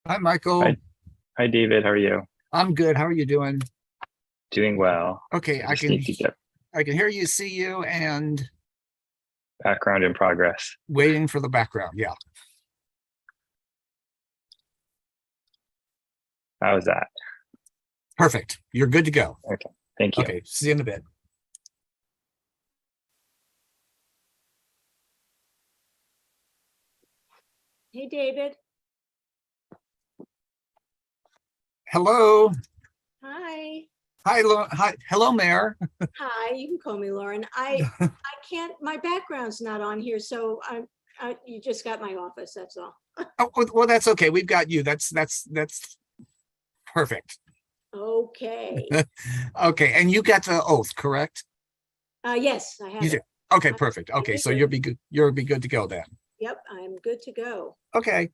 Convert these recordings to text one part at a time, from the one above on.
Hi, Michael. Hi, hi, David. How are you? I'm good. How are you doing? Doing well. Okay, I just need to get I can hear you, see you, and background in progress. waiting for the background. Yeah, How's that? perfect. You're good to go. Okay. Thank you. Okay, see you in a bit. Hey, David. Hello. Hi. Hi. Hello, Mayor. Hi. You can call me Lauren. I can't. My background's not on here, so you just got my office. That's all. Oh, well, that's okay. We've got you. That's perfect. Okay. Okay, and you got the oath, correct? Yes, I You have did. it. Okay, I perfect. Okay, I so do. you'll be good. You'll be good to go then. Yep, I'm good to go. Okay,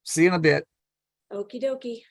see you in a bit. Okie dokie.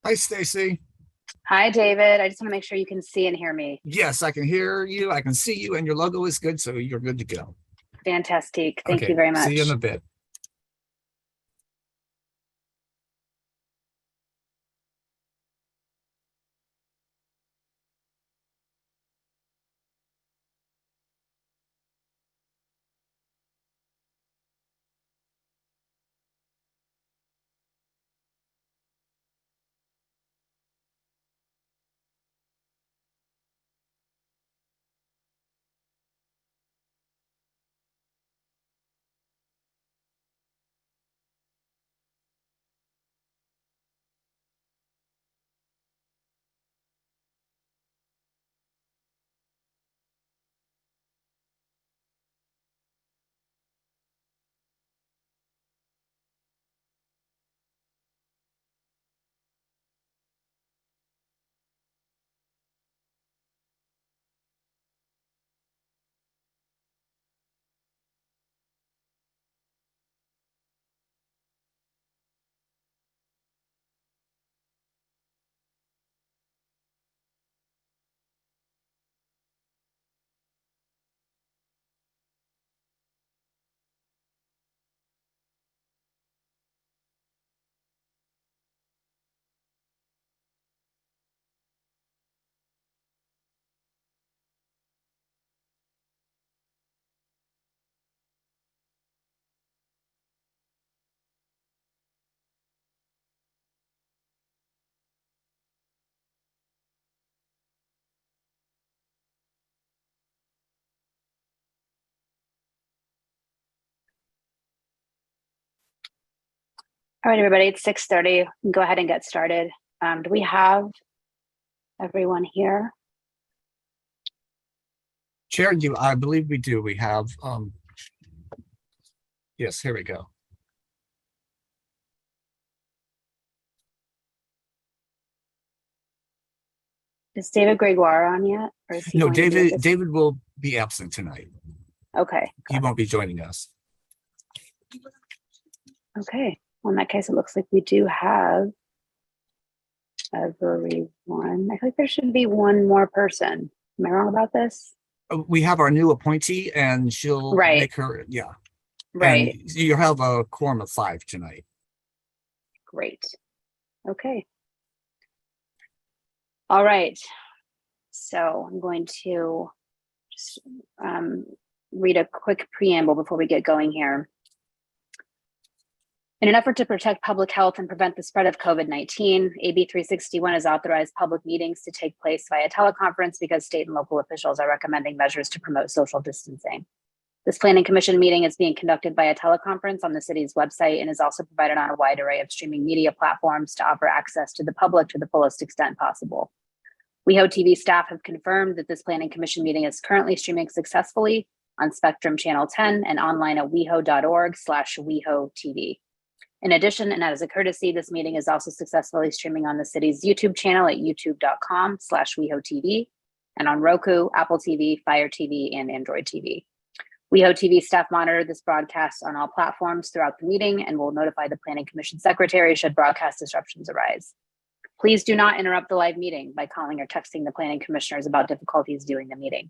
Hi, Stacy. Hi, David. I just want to make sure you can see and hear me. Yes, I can hear you. I can see you, and your logo is good, so you're good to go. Fantastic. Thank Okay, you very see you in a much. bit. All right, everybody, it's 6:30. Go ahead and get started. Do we have everyone here? Chair, I believe we do. We have, yes, here we go. Is David Gregoire on yet? Or is he No, going to be at this- David will be absent tonight. Okay. He won't be joining us. Okay. Well, in that case, it looks like we do have everyone. I think there should be one more person. Am I wrong about this? We have our new appointee, and she'll Right. make her, yeah. Right. And you have a quorum of 5 tonight. Great. Okay. All right. So I'm going to just read a quick preamble before we get going here. In an effort to protect public health and prevent the spread of COVID-19, AB 361 has authorized public meetings to take place via teleconference because state and local officials are recommending measures to promote social distancing. This Planning Commission meeting is being conducted by a teleconference on the city's website and is also provided on a wide array of streaming media platforms to offer access to the public to the fullest extent possible. WehoTV staff have confirmed that this Planning Commission meeting is currently streaming successfully on Spectrum Channel 10 and online at weho.org/WehoTV. In addition, and as a courtesy, this meeting is also successfully streaming on the city's YouTube channel at youtube.com/WehoTV and on Roku, Apple TV, Fire TV, and Android TV. WehoTV staff monitor this broadcast on all platforms throughout the meeting and will notify the Planning Commission secretary should broadcast disruptions arise. Please do not interrupt the live meeting by calling or texting the planning commissioners about difficulties viewing the meeting.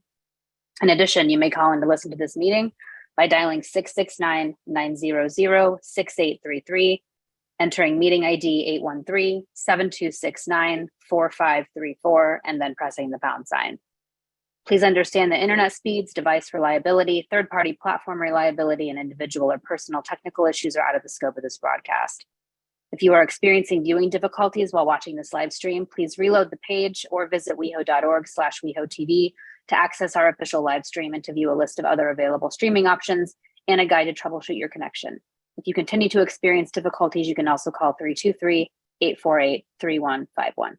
In addition, you may call in to listen to this meeting by dialing 669-900-6833, entering meeting ID 813-7269-4534, and then pressing the pound sign. Please understand that internet speeds, device reliability, third-party platform reliability, and individual or personal technical issues are out of the scope of this broadcast. If you are experiencing viewing difficulties while watching this live stream, please reload the page or visit weho.org/WehoTV to access our official live stream and to view a list of other available streaming options and a guide to troubleshoot your connection. If you continue to experience difficulties, you can also call 323-848-3151.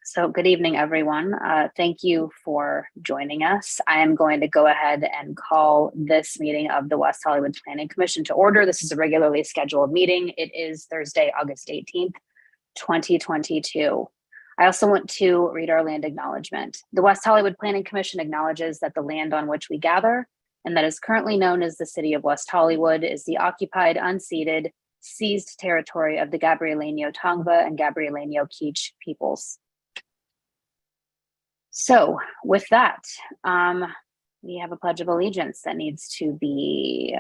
So good evening, everyone. Thank you for joining us. I am going to go ahead and call this meeting of the West Hollywood Planning Commission to order. This is a regularly scheduled meeting. It is Thursday, August 18th, 2022. I also want to read our land acknowledgement. The West Hollywood Planning Commission acknowledges that the land on which we gather, and that is currently known as the City of West Hollywood, is the occupied, unceded, seized territory of the Gabrielino Tongva and Gabrielino Kizh peoples. So with that, we have a Pledge of Allegiance that needs to be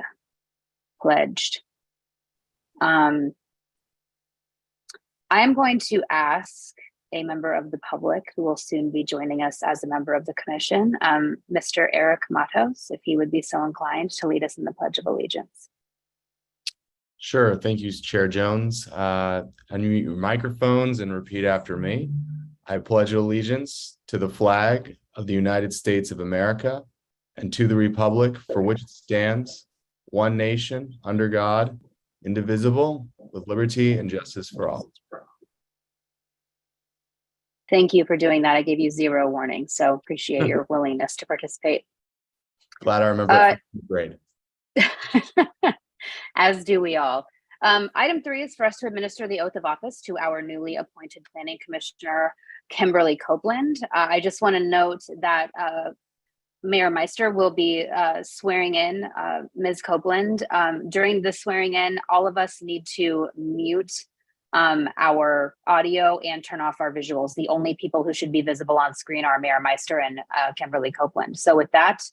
pledged. I am going to ask a member of the public who will soon be joining us as a member of the commission, Mr. Eric Matos, if he would be so inclined to lead us in the Pledge of Allegiance. Sure. Thank you, Chair Jones. Unmute your microphones and repeat after me. I pledge allegiance to the flag of the United States of America and to the republic for which it stands, one nation, under God, indivisible, with liberty and justice for all. Thank you for doing that. I gave you 0 warning, so appreciate your willingness to participate. Glad I remember. Great. As do we all. Item 3 is for us to administer the oath of office to our newly appointed Planning Commissioner, Kimberly Copeland. I just want to note that Mayor Meister will be swearing in Ms. Copeland. During the swearing in, all of us need to mute our audio and turn off our visuals. The only people who should be visible on screen are Mayor Meister and Kimberly Copeland. So with that,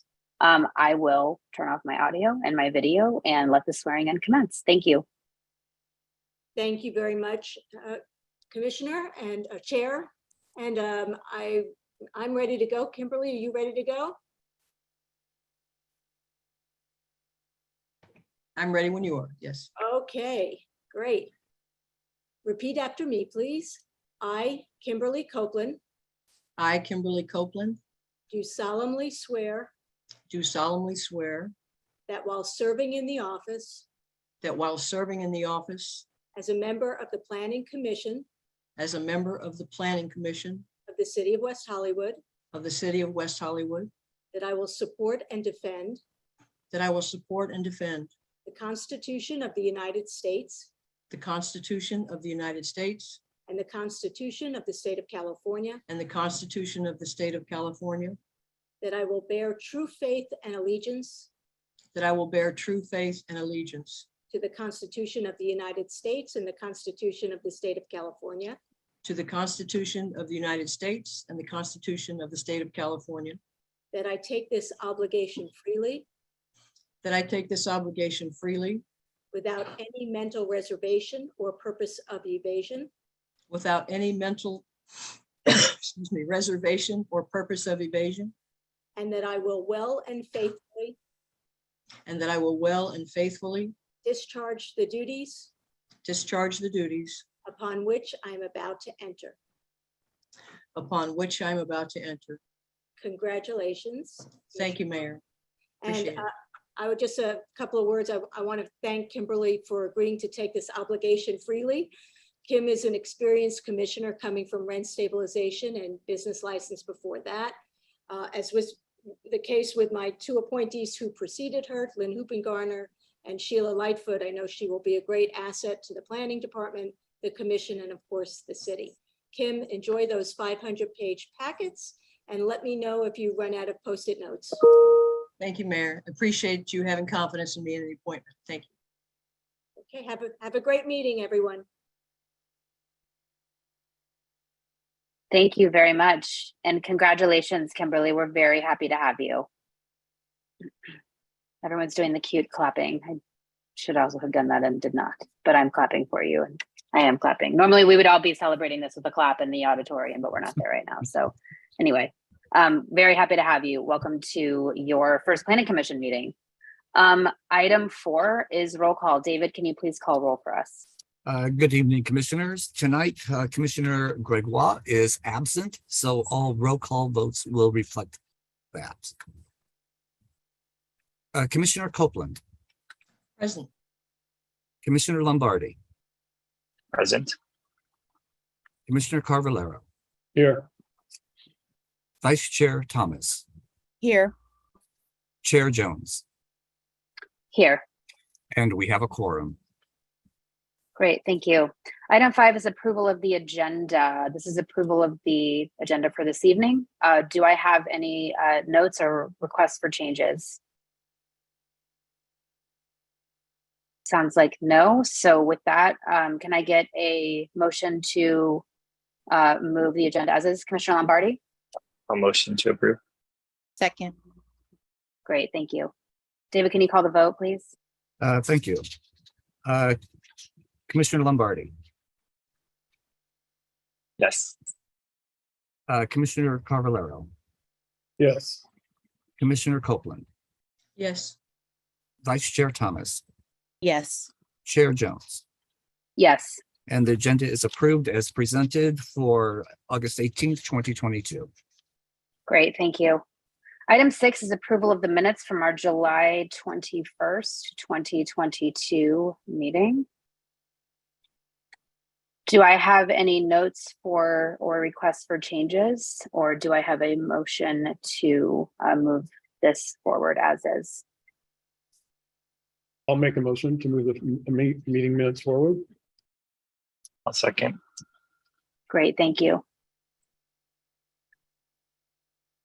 I will turn off my audio and my video and let the swearing in commence. Thank you. Thank you very much, Commissioner and Chair. And I'm ready to go. Kimberly, are you ready to go? I'm ready when you are, yes. Okay, great. Repeat after me, please. I, Kimberly Copeland, I, Kimberly Copeland, do solemnly swear do solemnly swear that while serving in the office that while serving in the office as a member of the Planning Commission as a member of the Planning Commission of the City of West Hollywood, of the City of West Hollywood, that I will support and defend that I will support and defend the Constitution of the United States the Constitution of the United States and the Constitution of the State of California, and the Constitution of the State of California, that I will bear true faith and allegiance that I will bear true faith and allegiance to the Constitution of the United States and the Constitution of the State of California, to the Constitution of the United States and the Constitution of the State of California, that I take this obligation freely that I take this obligation freely without any mental reservation or purpose of evasion, without any mental excuse me, reservation or purpose of evasion, and that I will well and faithfully and that I will well and faithfully discharge the duties discharge the duties upon which I am about to enter. upon which I'm about to enter. Congratulations. Thank you, Mayor. And Appreciate it. I would just a couple of words. I want to thank Kimberly for agreeing to take this obligation freely. Kim is an experienced commissioner coming from rent stabilization and business license before that. As was the case with my 2 appointees who preceded her, Lynn Hoopengarner and Sheila Lightfoot, I know she will be a great asset to the planning department, the commission, and of course the city. Kim, enjoy those 500-page packets and let me know if you run out of Post-it notes. Thank you, Mayor. Appreciate you having confidence in me in the appointment. Thank you. Okay, have a great meeting, everyone. Thank you very much. And congratulations, Kimberly. We're very happy to have you. Everyone's doing the cute clapping. I should also have done that and did not, but I'm clapping for you and I am clapping. Normally we would all be celebrating this with a clap in the auditorium, but we're not there right now. So anyway, very happy to have you. Welcome to your first Planning Commission meeting. Item 4 is roll call. David, can you please call roll for us? Good evening, commissioners. Tonight, Commissioner Gregoire is absent, so all roll call votes will reflect that. Commissioner Copeland, Present. Commissioner Lombardi, Present. Commissioner Carvalero, Here. Vice Chair Thomas, Here. Chair Jones, Here. and we have a quorum. Great, thank you. Item 5 is approval of the agenda. This is approval of the agenda for this evening. Do I have any notes or requests for changes? Sounds like no. So with that, can I get a motion to move the agenda as is? Commissioner Lombardi? A motion to approve. Second. Great, thank you. David, can you call the vote, please? Thank you. Commissioner Lombardi, Yes. Commissioner Carvalero, Yes. Commissioner Copeland, Yes, Vice Chair Thomas, Yes. Chair Jones. Yes. And the agenda is approved as presented for August 18th, 2022. Great, thank you. Item 6 is approval of the minutes from our July 21st, 2022 meeting. Do I have any notes for or requests for changes, or do I have a motion to move this forward as is? I'll make a motion to move the meeting minutes forward. I'll second. Great, thank you.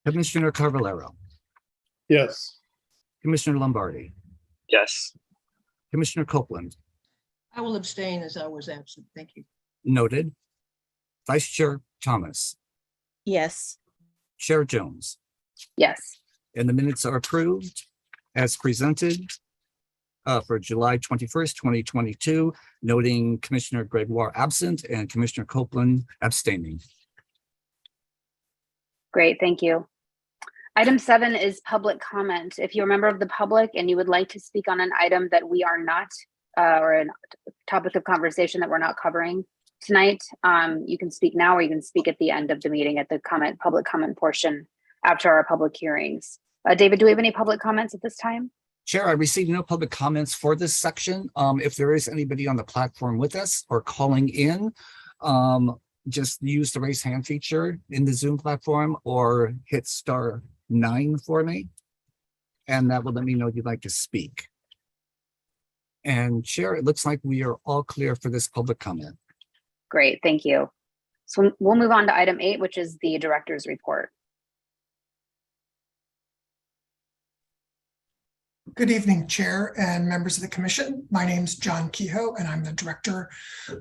Commissioner Carvalero, Yes. Commissioner Lombardi, Yes. Commissioner Copeland, I will abstain as I was absent. Thank you. noted. Vice Chair Thomas, Yes. Chair Jones, Yes. and the minutes are approved as presented for July 21st, 2022, noting Commissioner Gregoire absent and Commissioner Copeland abstaining. Great, thank you. Item 7 is public comment. If you're a member of the public and you would like to speak on an item that we are not, or a topic of conversation that we're not covering tonight, you can speak now, or you can speak at the end of the meeting at the public comment portion after our public hearings. David, do we have any public comments at this time? Chair, I received no public comments for this section. If there is anybody on the platform with us or calling in, just use the raise hand feature in the Zoom platform or hit *9 for me. And that will let me know you'd like to speak. And Chair, it looks like we are all clear for this public comment. Great, thank you. So we'll move on to item 8, which is the director's report. Good evening, Chair and members of the Commission. My name is John Kehoe, and I'm the Director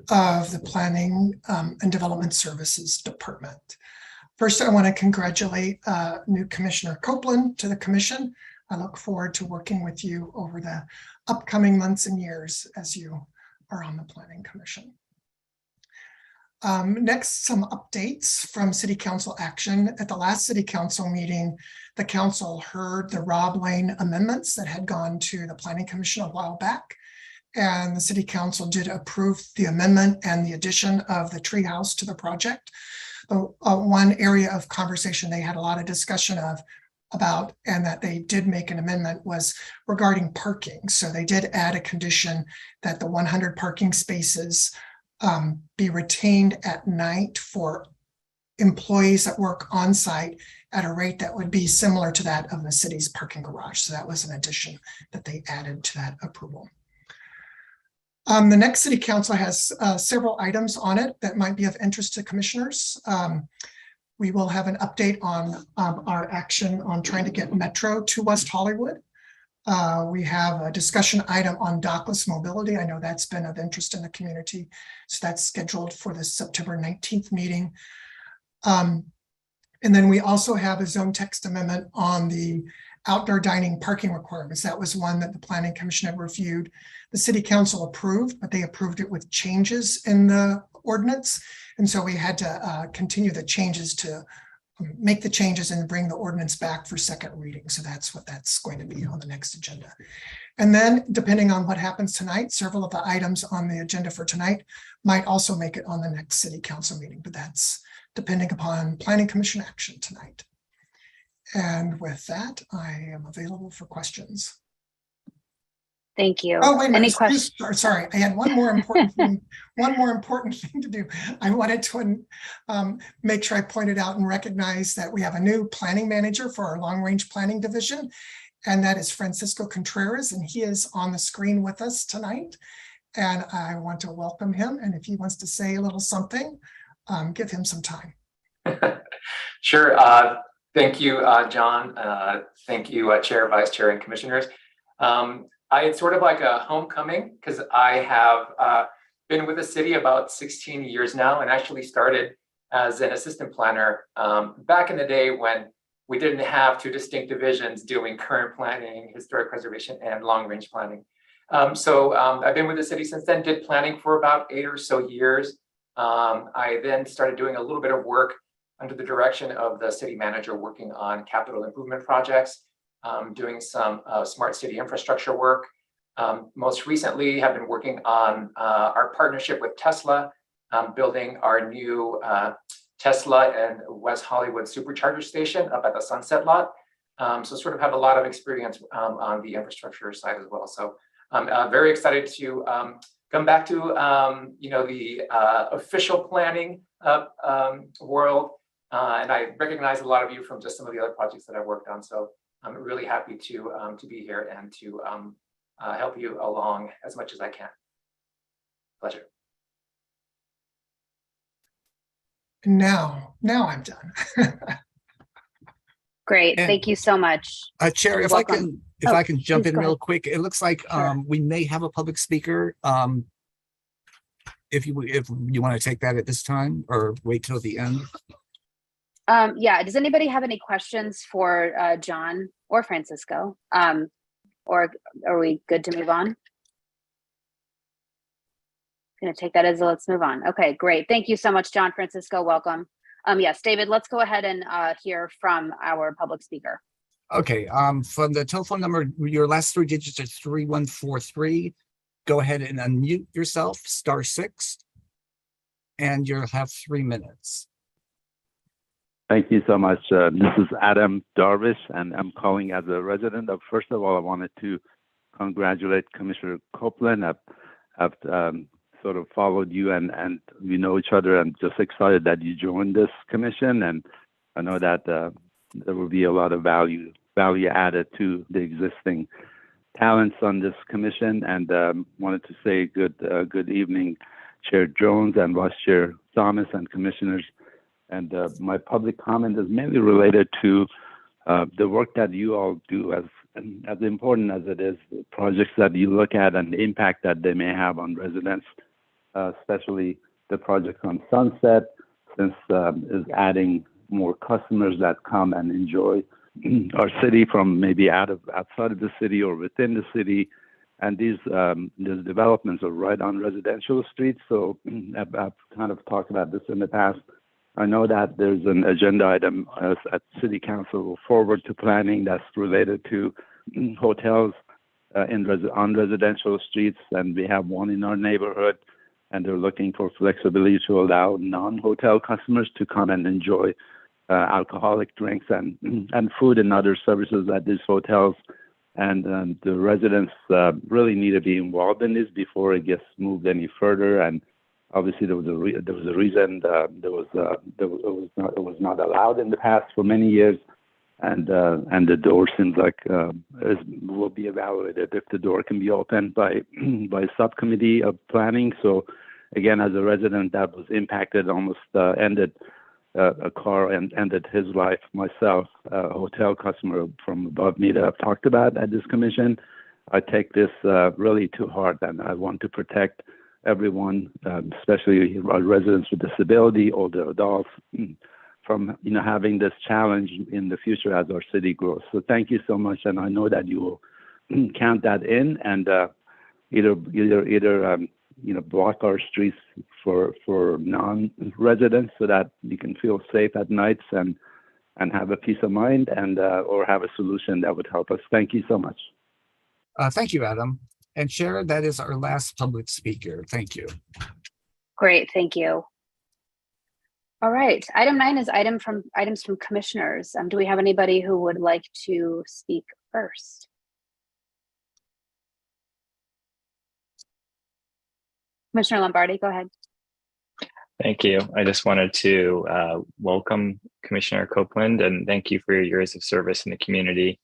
of the Planning and Development Services Department. First, I want to congratulate new Commissioner Copeland to the Commission. I look forward to working with you over the upcoming months and years as you are on the Planning Commission. Next, some updates from City Council action. At the last City Council meeting, the Council heard the Rob Lane amendments that had gone to the Planning Commission a while back. And the City Council did approve the amendment and the addition of the treehouse to the project. One area of conversation they had a lot of discussion about, and that they did make an amendment, was regarding parking. So they did add a condition that the 100 parking spaces be retained at night for employees that work on site at a rate that would be similar to that of the city's parking garage. So that was an addition that they added to that approval. The next City Council has several items on it that might be of interest to commissioners. We will have an update on our action on trying to get Metro to West Hollywood. We have a discussion item on dockless mobility. I know that's been of interest in the community. So that's scheduled for the September 19th meeting. And then we also have a zone text amendment on the outdoor dining parking requirements. That was one that the Planning Commission had reviewed. The City Council approved, but they approved it with changes in the ordinance. And so we had to continue the changes to make the changes and bring the ordinance back for second reading. So that's what that's going to be on the next agenda. And then depending on what happens tonight, several of the items on the agenda for tonight might also make it on the next City Council meeting, but that's depending upon Planning Commission action tonight. And with that, I am available for questions. Thank you. Oh, wait a minute. Any questions? Sorry, I had one more important thing, to do. I wanted to make sure I pointed out and recognize that we have a new planning manager for our long range planning division, and that is Francisco Contreras, and he is on the screen with us tonight. And I want to welcome him. And if he wants to say a little something, give him some time. Sure. Thank you, John. Thank you, Chair, Vice Chair, and Commissioners. it's sort of like a homecoming because I have been with the city about 16 years now and actually started as an assistant planner back in the day when we didn't have two distinct divisions doing current planning, historic preservation, and long-range planning. So I've been with the city since then, did planning for about 8 or so years. I then started doing a little bit of work under the direction of the city manager working on capital improvement projects, doing some smart city infrastructure work. Most recently have been working on our partnership with Tesla, building our new Tesla and West Hollywood supercharger station up at the Sunset Lot. So sort of have a lot of experience on the infrastructure side as well. So I'm very excited to come back to the official planning world. And I recognize a lot of you from just some of the other projects that I've worked on. So I'm really happy to be here and to help you along as much as I can. Pleasure. Now I'm done. Great, And- thank you so much. Chair, if Welcome. I can jump please in go real ahead. quick, it looks like Sure. we may have a public speaker. If you want to take that at this time or wait till the end. Yeah, does anybody have any questions for John or Francisco? Or are we good to move on? Gonna take that as a let's move on. Okay, great. Thank you so much, John. Francisco, welcome. Yes, David, let's go ahead and hear from our public speaker. Okay, from the telephone number, your last 3 digits are 3143. Go ahead and unmute yourself, *6, and you'll have 3 minutes. Thank you so much. This is Adam Darvish, and I'm calling as a resident of. First of all, I wanted to congratulate Commissioner Copeland. I've sort of followed you, and we know each other. I'm just excited that you joined this commission, and I know that there will be a lot of value added to the existing talents on this commission. And wanted to say good evening, Chair Jones and Vice Chair Thomas and commissioners. And my public comment is mainly related to the work that you all do, as important as it is, the projects that you look at and the impact that they may have on residents, especially the projects on Sunset, since is adding more customers that come and enjoy our city from maybe outside of the city or within the city. And these developments are right on residential streets. So I've kind of talked about this in the past. I know that there's an agenda item at City Council forward to planning that's related to hotels on residential streets, and we have one in our neighborhood, and they're looking for flexibility to allow non-hotel customers to come and enjoy alcoholic drinks and food and other services at these hotels. And the residents really need to be involved in this before it gets moved any further. And obviously, there was a reason it was not allowed in the past for many years, and the door seems like will be evaluated if the door can be opened by subcommittee of planning. So, again, as a resident that was impacted, almost ended a car and ended his life. Myself, a hotel customer from above me that I've talked about at this commission, I take this really to heart, and I want to protect everyone, especially our residents with disability, older adults, from having this challenge in the future as our city grows. So thank you so much, and I know that you will count that in and either block our streets for non-residents so that you can feel safe at nights and have a peace of mind, and or have a solution that would help us. Thank you so much. Thank you, Adam. And Chair, that is our last public speaker. Thank you. Great, thank you. All right, item 9 is items from commissioners. Do we have anybody who would like to speak first? Commissioner Lombardi, go ahead. Thank you. I just wanted to welcome Commissioner Copeland and thank you for your years of service in the community.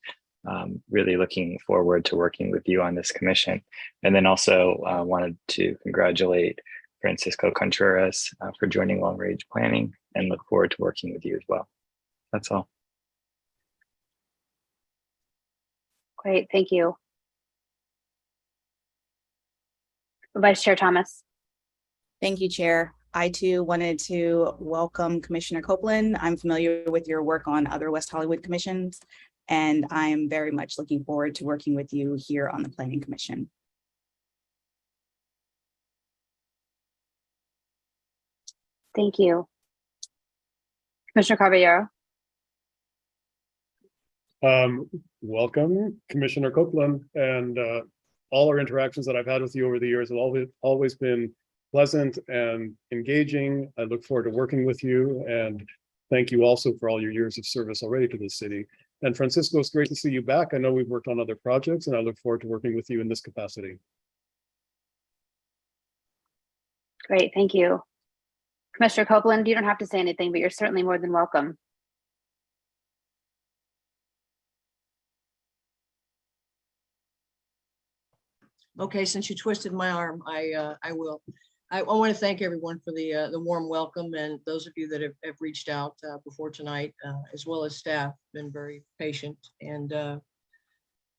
Really looking forward to working with you on this commission. And then also wanted to congratulate Francisco Contreras for joining Long Range Planning and look forward to working with you as well. That's all. Great, thank you. Vice Chair Thomas. Thank you, Chair. I too wanted to welcome Commissioner Copeland. I'm familiar with your work on other West Hollywood commissions, and I'm very much looking forward to working with you here on the Planning Commission. Thank you. Commissioner Caballero. Welcome, Commissioner Copeland, and all our interactions that I've had with you over the years have always been pleasant and engaging. I look forward to working with you, and thank you also for all your years of service already to the city. And Francisco, it's great to see you back. I know we've worked on other projects, and I look forward to working with you in this capacity. Great, thank you. Commissioner Copeland, you don't have to say anything, but you're certainly more than welcome. Okay, since you twisted my arm, I will. I want to thank everyone for the warm welcome, and those of you that have reached out before tonight, as well as staff, been very patient. And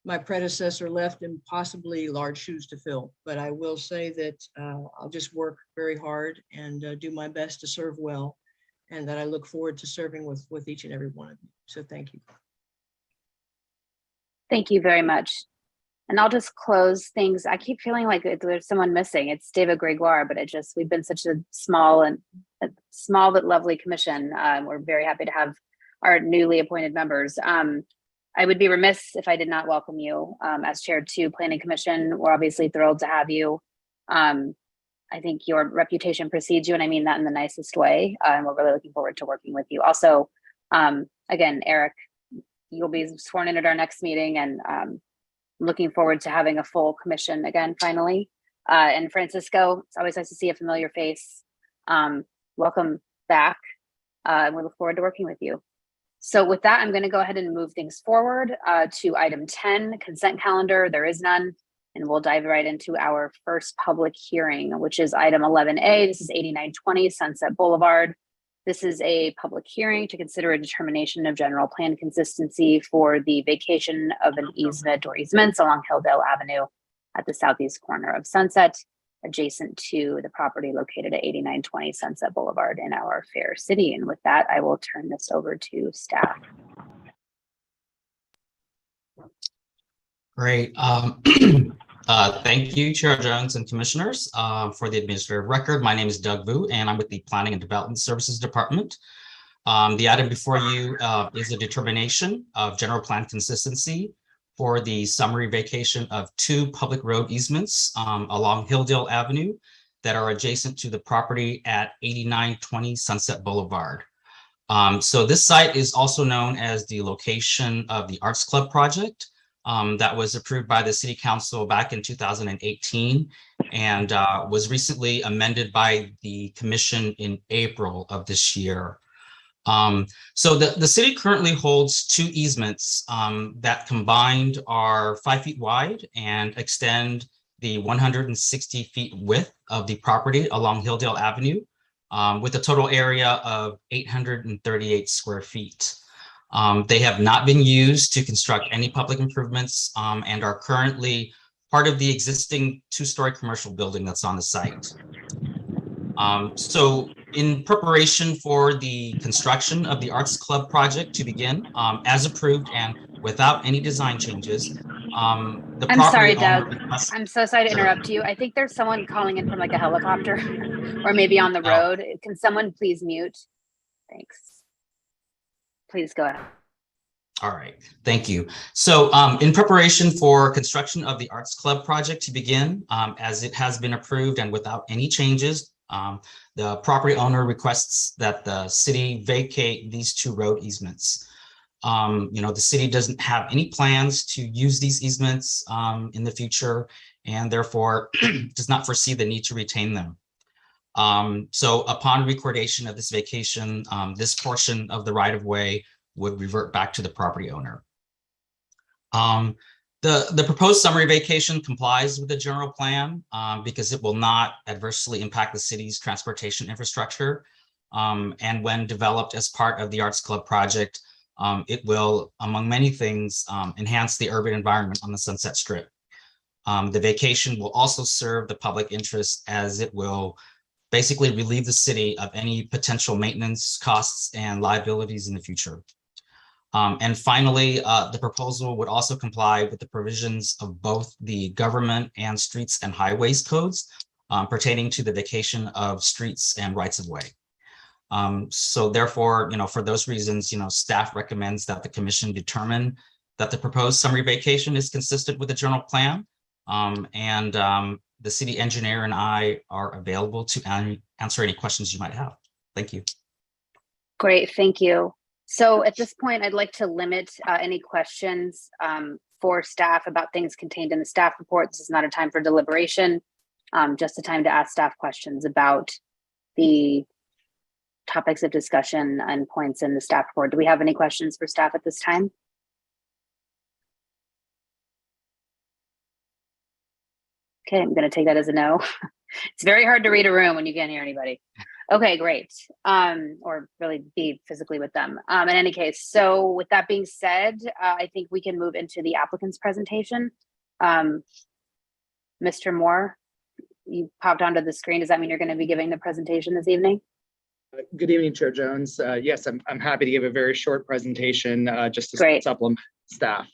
my predecessor left in possibly large shoes to fill, but I will say that I'll just work very hard and do my best to serve well, and that I look forward to serving with each and every one of you. So thank you. Thank you very much. And I'll just close things. I keep feeling like there's someone missing. It's David Gregoire, but we've been such a small but lovely commission. We're very happy to have our newly appointed members. I would be remiss if I did not welcome you as chair to Planning Commission. We're obviously thrilled to have you. I think your reputation precedes you, and I mean that in the nicest way. And we're really looking forward to working with you. Also, again, Eric, you'll be sworn in at our next meeting, and looking forward to having a full commission again, finally. And Francisco, it's always nice to see a familiar face. Welcome back. And we look forward to working with you. So with that, I'm going to go ahead and move things forward to item 10, consent calendar. There is none, and we'll dive right into our first public hearing, which is item 11A. This is 8920 Sunset Boulevard. This is a public hearing to consider a determination of general plan consistency for the vacation of an easement or easements along Hilldale Avenue at the southeast corner of Sunset, adjacent to the property located at 8920 Sunset Boulevard in our fair city. And with that, I will turn this over to staff. Great. Thank you, Chair Jones and Commissioners. For the administrative record, my name is Doug Vu, and I'm with the Planning and Development Services Department. The item before you is a determination of general plan consistency for the summary vacation of 2 public road easements along Hilldale Avenue that are adjacent to the property at 8920 Sunset Boulevard. So this site is also known as the location of the Arts Club project. That was approved by the City Council back in 2018 and was recently amended by the Commission in April of this year. So the city currently holds 2 easements that combined are 5 feet wide and extend the 160 feet width of the property along Hilldale Avenue with a total area of 838 square feet. They have not been used to construct any public improvements and are currently part of the existing 2-story commercial building that's on the site. So in preparation for the construction of the Arts Club project to begin, as approved and without any design changes, the I'm sorry, Doug. requests... I'm so sorry to interrupt you. I think there's someone calling in from like a helicopter or maybe on the road. Can someone please mute? Thanks. Please go ahead. All right, thank you. So in preparation for construction of the Arts Club project to begin, as it has been approved and without any changes, the property owner requests that the city vacate these 2 road easements. The city doesn't have any plans to use these easements in the future, and therefore does not foresee the need to retain them. So upon recordation of this vacation, this portion of the right-of-way would revert back to the property owner. The proposed summary vacation complies with the general plan because it will not adversely impact the city's transportation infrastructure. And when developed as part of the Arts Club project, it will, among many things, enhance the urban environment on the Sunset Strip. The vacation will also serve the public interest as it will basically relieve the city of any potential maintenance costs and liabilities in the future. And finally, the proposal would also comply with the provisions of both the government and streets and highways codes pertaining to the vacation of streets and rights of way. So therefore, for those reasons, staff recommends that the commission determine that the proposed summary vacation is consistent with the general plan. The city engineer and I are available to answer any questions you might have. Thank you. Great, thank you. So at this point, I'd like to limit any questions for staff about things contained in the staff report. This is not a time for deliberation, just a time to ask staff questions about the topics of discussion and points in the staff report. Do we have any questions for staff at this time? Okay, I'm going to take that as a no. It's very hard to read a room when you can't hear anybody. Okay, great. Or really be physically with them. In any case, so with that being said, I think we can move into the applicant's presentation. Mr. Moore, you popped onto the screen. Does that mean you're going to be giving the presentation this evening? Good evening, Chair Jones. Yes, I'm happy to give a very short presentation just to Great. supplement staff.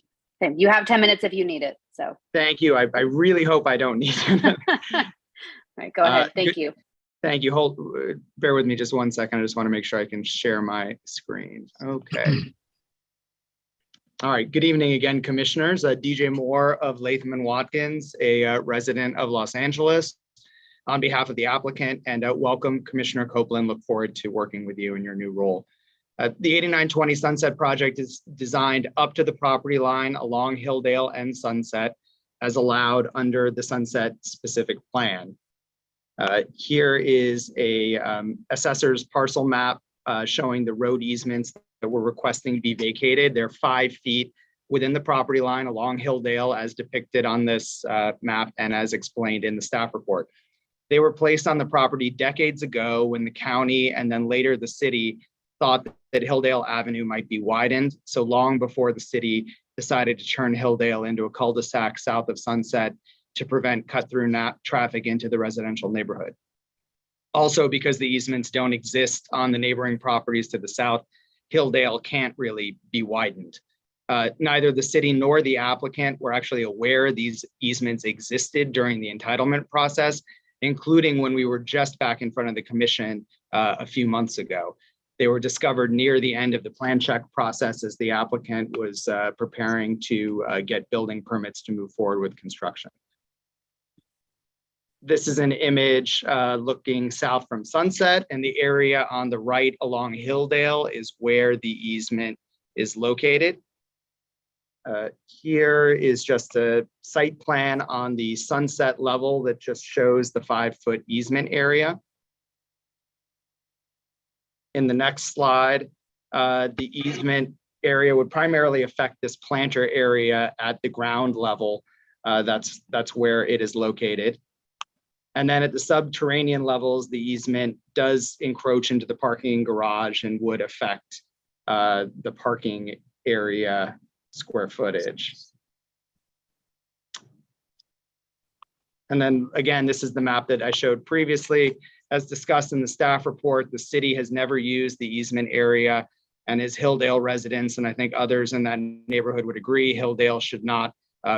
Okay, you have 10 minutes if you need it. So Thank you. I really hope I don't need it. all right, go ahead. Thank you. Thank you. Bear with me just 1 second. I just want to make sure I can share my screen. Okay. All right. Good evening again, commissioners. DJ Moore of Latham and Watkins, a resident of Los Angeles, on behalf of the applicant, and welcome, Commissioner Copeland. Look forward to working with you in your new role. The 8920 Sunset project is designed up to the property line along Hilldale and Sunset as allowed under the Sunset specific plan. Here is a assessor's parcel map showing the road easements that we're requesting to be vacated. They're 5 feet within the property line along Hilldale as depicted on this map and as explained in the staff report. They were placed on the property decades ago when the county and then later the city thought that Hilldale Avenue might be widened. So long before the city decided to turn Hilldale into a cul-de-sac south of Sunset to prevent cut-through traffic into the residential neighborhood. Also, because the easements don't exist on the neighboring properties to the south, Hilldale can't really be widened. Neither the city nor the applicant were actually aware these easements existed during the entitlement process, including when we were just back in front of the commission a few months ago. They were discovered near the end of the plan check process as the applicant was preparing to get building permits to move forward with construction. This is an image looking south from Sunset, and the area on the right along Hilldale is where the easement is located. Here is just a site plan on the Sunset level that just shows the 5-foot easement area. In the next slide, the easement area would primarily affect this planter area at the ground level. That's where it is located. And then at the subterranean levels, the easement does encroach into the parking garage and would affect the parking area square footage. And then again, this is the map that I showed previously. As discussed in the staff report, the city has never used the easement area, and as Hilldale residents, and I think others in that neighborhood would agree, Hilldale should not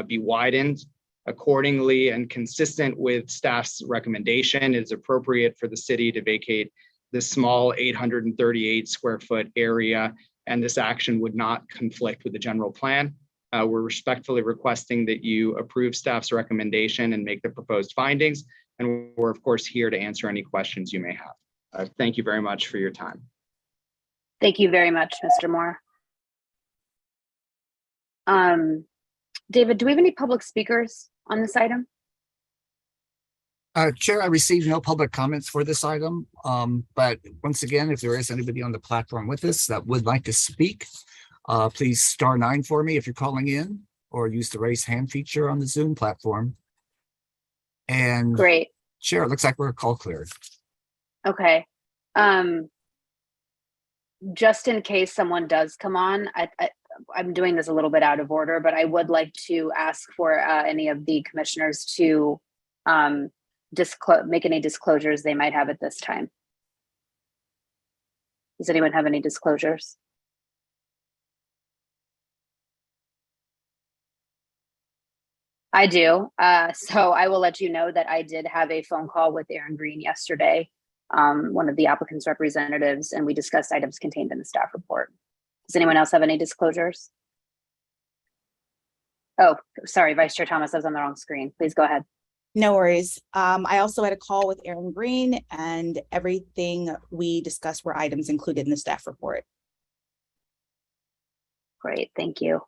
be widened. Accordingly, and consistent with staff's recommendation, it is appropriate for the city to vacate this small 838 square foot area, and this action would not conflict with the general plan. We're respectfully requesting that you approve staff's recommendation and make the proposed findings. And we're of course here to answer any questions you may have. Thank you very much for your time. Thank you very much, Mr. Moore. David, do we have any public speakers on this item? Chair, I received no public comments for this item. But once again, if there is anybody on the platform with us that would like to speak, please *9 for me if you're calling in, or use the raise hand feature on the Zoom platform. And great. Chair, it looks like we're call cleared. Okay. Just in case someone does come on, I'm doing this a little bit out of order, but I would like to ask for any of the commissioners to make any disclosures they might have at this time. Does anyone have any disclosures? I do. So I will let you know that I did have a phone call with Aaron Green yesterday, one of the applicant's representatives, and we discussed items contained in the staff report. Does anyone else have any disclosures? Oh, sorry, Vice Chair Thomas, I was on the wrong screen. Please go ahead. No worries. I also had a call with Aaron Green, and everything we discussed were items included in the staff report. Great, thank you.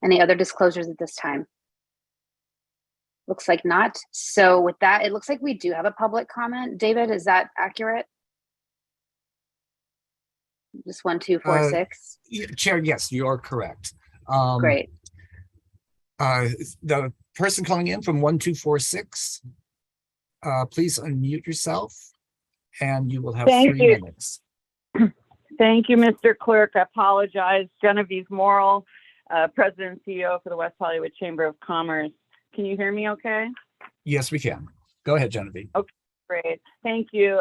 Any other disclosures at this time? Looks like not. So with that, it looks like we do have a public comment. David, is that accurate? Just 1246. Chair, yes, you are correct. Great. The person calling in from 1246, please unmute yourself and you will have 3 minutes. Thank you, Mr. Clerk. I apologize. Genevieve Morrill, President and CEO for the West Hollywood Chamber of Commerce. Can you hear me okay? Yes, we can. Go ahead, Genevieve. Okay, great. Thank you.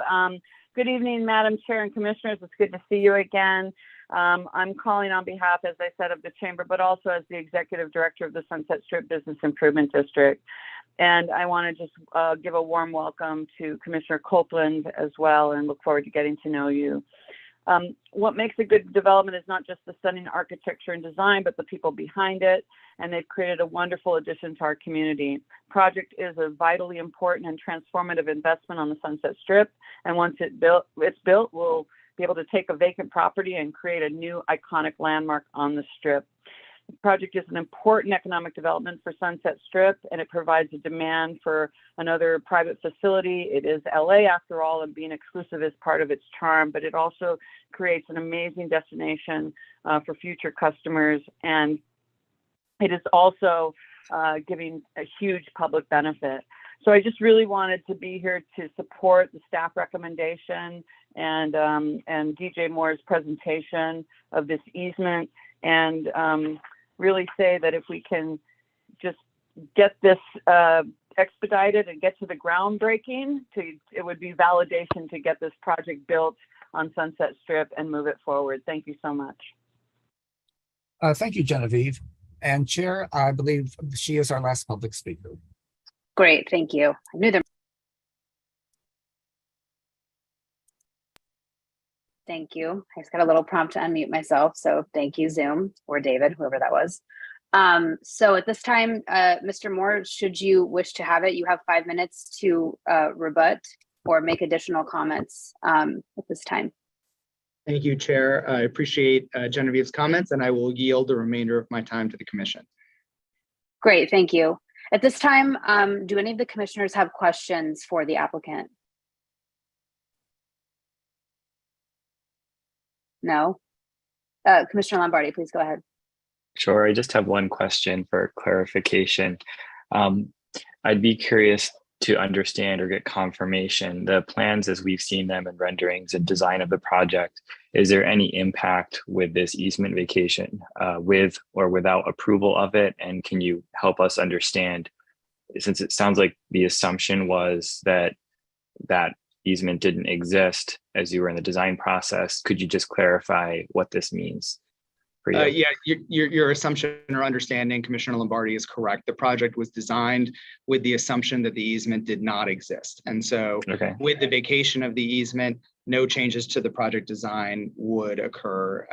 Good evening, Madam Chair and Commissioners. It's good to see you again. I'm calling on behalf, as I said, of the Chamber, but also as the Executive Director of the Sunset Strip Business Improvement District. And I want to just give a warm welcome to Commissioner Copeland as well, and look forward to getting to know you. What makes a good development is not just the stunning architecture and design, but the people behind it. And they've created a wonderful addition to our community. Project is a vitally important and transformative investment on the Sunset Strip. And once it's built, we'll be able to take a vacant property and create a new iconic landmark on the Strip. The project is an important economic development for Sunset Strip, and it provides a demand for another private facility. It is LA after all, and being exclusive is part of its charm, but it also creates an amazing destination for future customers. And it is also giving a huge public benefit. So I just really wanted to be here to support the staff recommendation and DJ Moore's presentation of this easement, and really say that if we can just get this expedited and get to the groundbreaking, it would be validation to get this project built on Sunset Strip and move it forward. Thank you so much. Thank you, Genevieve. And Chair, I believe she is our last public speaker. Great, thank you. I knew there. Thank you. I just got a little prompt to unmute myself. So thank you, Zoom, or David, whoever that was. So at this time, Mr. Moore, should you wish to have it, you have 5 minutes to rebut or make additional comments at this time. Thank you, Chair. I appreciate Genevieve's comments, and I will yield the remainder of my time to the Commission. Great, thank you. At this time, do any of the commissioners have questions for the applicant? No? Commissioner Lombardi, please go ahead. Sure, I just have one question for clarification. I'd be curious to understand or get confirmation, the plans as we've seen them in renderings and design of the project, is there any impact with this easement vacation with or without approval of it? And can you help us understand, since it sounds like the assumption was that that easement didn't exist as you were in the design process, could you just clarify what this means? Yeah, your assumption or understanding, Commissioner Lombardi, is correct. The project was designed with the assumption that the easement did not exist. And so with the vacation of the easement, no changes to the project design would occur.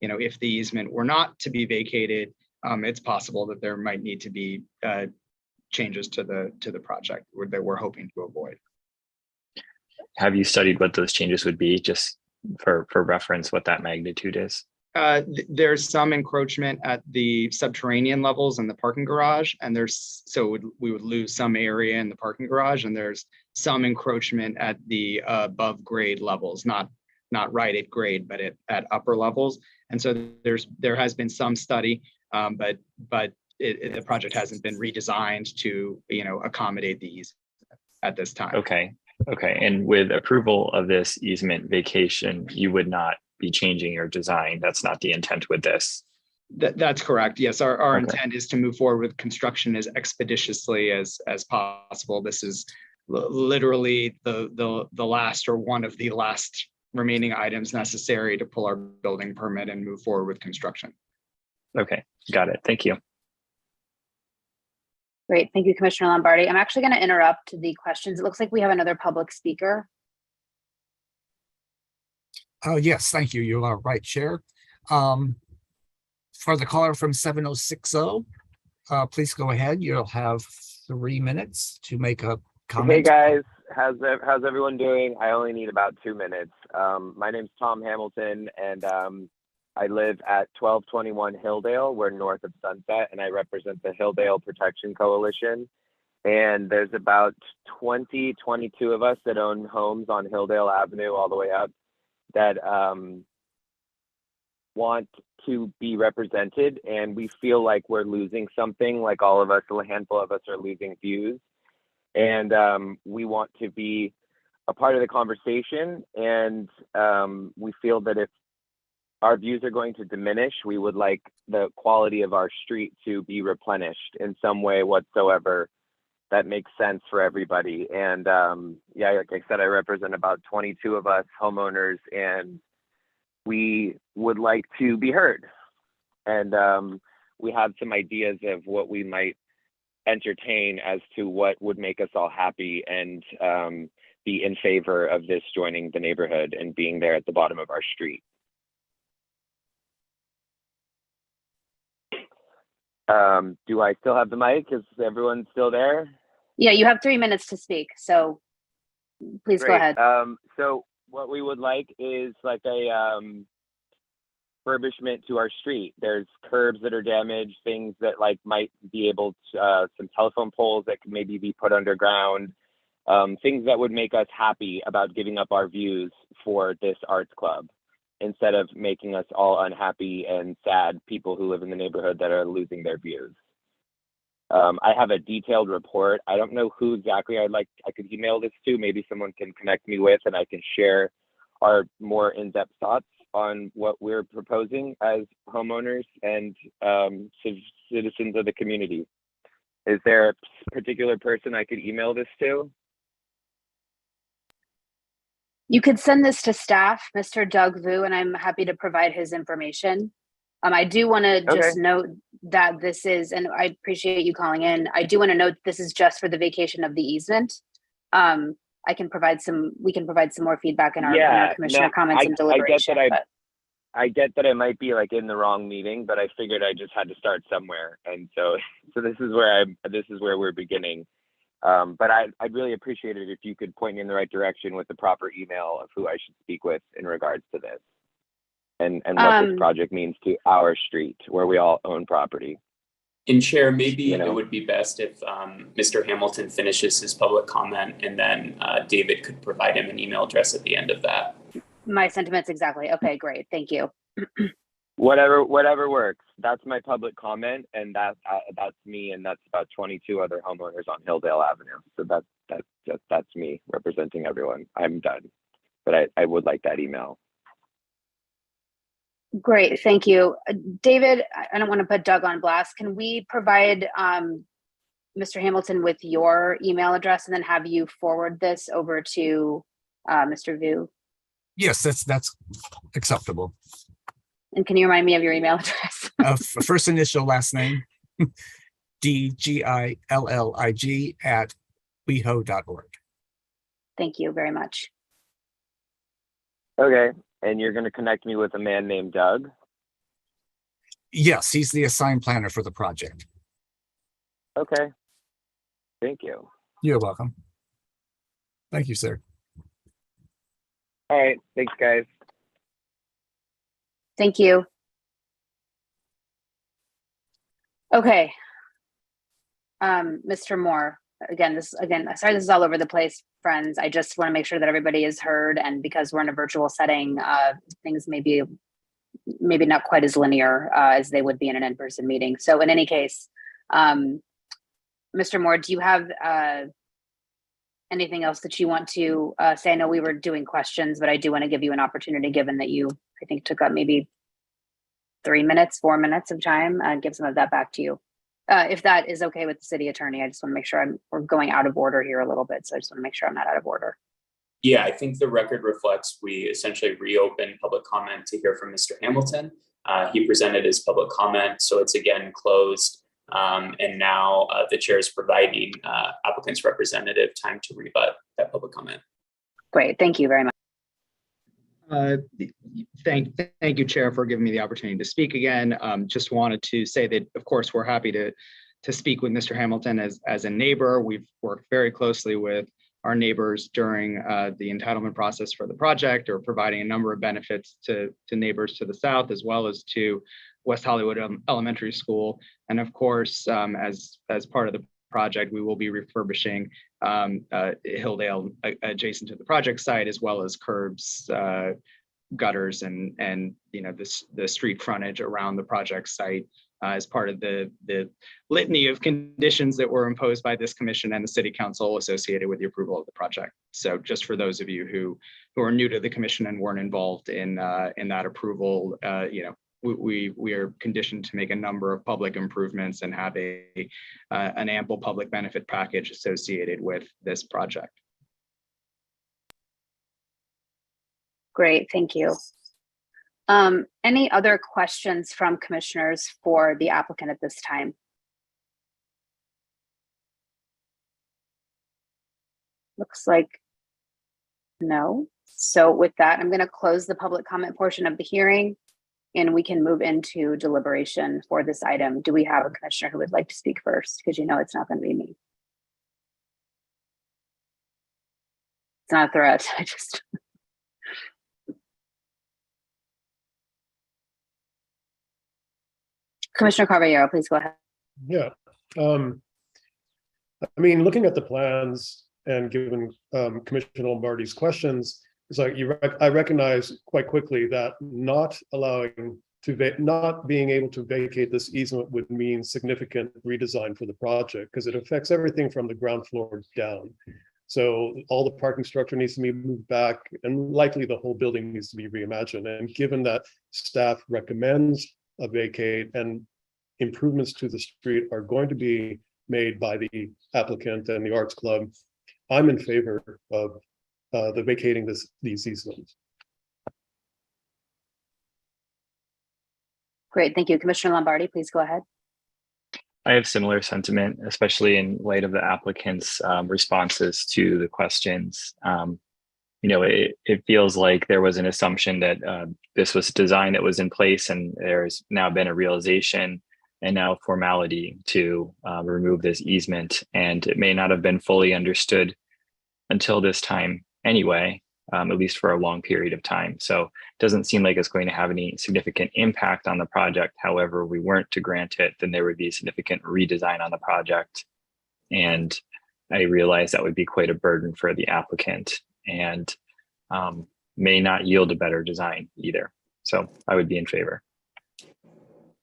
If the easement were not to be vacated, it's possible that there might need to be changes to the project that we're hoping to avoid. Have you studied what those changes would be, just for reference, what that magnitude is? There's some encroachment at the subterranean levels in the parking garage, and we would lose some area in the parking garage, and there's some encroachment at the above grade levels, not right at grade, but at upper levels. And so there has been some study, but the project hasn't been redesigned to accommodate these at this time. Okay. And with approval of this easement vacation, you would not be changing your design. That's not the intent with this. That's correct. Yes, our Okay. intent is to move forward with construction as expeditiously as possible. This is literally the last or one of the last remaining items necessary to pull our building permit and move forward with construction. Okay, got it. Thank you. Great. Thank you, Commissioner Lombardi. I'm actually going to interrupt the questions. It looks like we have another public speaker. Oh, yes, thank you. You are right, Chair. For the caller from 7060, please go ahead. You'll have 3 minutes to make a comment. Hey guys, how's everyone doing? I only need about 2 minutes. My name's Tom Hamilton, and I live at 1221 Hilldale. We're north of Sunset, and I represent the Hilldale Protection Coalition. And there's about 22 of us that own homes on Hilldale Avenue all the way up that want to be represented, and we feel like we're losing something, like all of us, a handful of us are losing views. And we want to be a part of the conversation, and we feel that if our views are going to diminish, we would like the quality of our street to be replenished in some way whatsoever that makes sense for everybody. And yeah, like I said, I represent about 22 of us homeowners, and we would like to be heard. And we have some ideas of what we might entertain as to what would make us all happy and be in favor of this joining the neighborhood and being there at the bottom of our street. Do I still have the mic? Is everyone still there? Yeah, you have 3 minutes to speak, so please go ahead. So what we would like is like a refurbishment to our street. There's curbs that are damaged, things that like might be able to, some telephone poles that could maybe be put underground, things that would make us happy about giving up our views for this arts club, instead of making us all unhappy and sad people who live in the neighborhood that are losing their views. I have a detailed report. I don't know who exactly I could email this to. Maybe someone can connect me with, and I can share our more in-depth thoughts on what we're proposing as homeowners and citizens of the community. Is there a particular person I could email this to? You could send this to staff, Mr. Doug Vu, and I'm happy to provide his information. I do want to just note that this is, and I appreciate you calling in, I do want to note this is just for the vacation of the easement. We can provide some more feedback in our commissioner comments and deliberation. I get that I might be like in the wrong meeting, but I figured I just had to start somewhere. And so this is where we're beginning. But I'd really appreciate it if you could point me in the right direction with the proper email of who I should speak with in regards to this. And what this project means to our street where we all own property. And Chair, maybe it would be best if Mr. Hamilton finishes his public comment, and then David could provide him an email address at the end of that. My sentiments exactly. Okay, great. Thank you. Whatever works. That's my public comment, and that's me, and that's about 22 other homeowners on Hilldale Avenue. So that's me representing everyone. I'm done, but I would like that email. Great, thank you. David, I don't want to put Doug on blast. Can we provide Mr. Hamilton with your email address and then have you forward this over to Mr. Vu? Yes, that's acceptable. And can you remind me of your email address? First initial, last name, DGILLIG@weho.org. Thank you very much. Okay. And you're going to connect me with a man named Doug? Yes, he's the assigned planner for the project. Okay. Thank you. You're welcome. Thank you, sir. All right. Thanks, guys. Thank you. Okay. Mr. Moore, sorry, this is all over the place, friends. I just want to make sure that everybody is heard, and because we're in a virtual setting, things may be maybe not quite as linear as they would be in an in-person meeting. So in any case, Mr. Moore, do you have anything else that you want to say? I know we were doing questions, but I do want to give you an opportunity, given that you, I think, took up maybe 3 minutes, 4 minutes of time, give some of that back to you. If that is okay with the city attorney, I just want to make sure we're going out of order here a little bit. So I just want to make sure I'm not out of order. Yeah, I think the record reflects we essentially reopened public comment to hear from Mr. Hamilton. He presented his public comment, so it's again closed. And now the chair is providing applicant's representative time to rebut that public comment. Great, thank you very much. Thank you, Chair, for giving me the opportunity to speak again. Just wanted to say that, of course, we're happy to speak with Mr. Hamilton as a neighbor. We've worked very closely with our neighbors during the entitlement process for the project, or providing a number of benefits to neighbors to the south, as well as to West Hollywood Elementary School. And of course, as part of the project, we will be refurbishing Hilldale adjacent to the project site, as well as curbs, gutters, and the street frontage around the project site, as part of the litany of conditions that were imposed by this commission and the city council associated with the approval of the project. So just for those of you who are new to the commission and weren't involved in that approval, we are conditioned to make a number of public improvements and have an ample public benefit package associated with this project. Great, thank you. Any other questions from commissioners for the applicant at this time? Looks like no. So with that, I'm going to close the public comment portion of the hearing, and we can move into deliberation for this item. Do we have a commissioner who would like to speak first? Because you know it's not going to be me. It's not a threat. I just. Commissioner Caballero, please go ahead. Yeah. I mean, looking at the plans and given Commissioner Lombardi's questions, it's like I recognize quite quickly that not being able to vacate this easement would mean significant redesign for the project, because it affects everything from the ground floor down. So all the parking structure needs to be moved back, and likely the whole building needs to be reimagined. And given that staff recommends a vacate and improvements to the street are going to be made by the applicant and the Arts Club, I'm in favor of the vacating these easements. Great, thank you. Commissioner Lombardi, please go ahead. I have similar sentiment, especially in light of the applicant's responses to the questions. It feels like there was an assumption that this was design that was in place, and there's now been a realization and now formality to remove this easement. And it may not have been fully understood until this time anyway, at least for a long period of time. So it doesn't seem like it's going to have any significant impact on the project. However, we weren't to grant it, then there would be significant redesign on the project. And I realize that would be quite a burden for the applicant, and may not yield a better design either. So I would be in favor.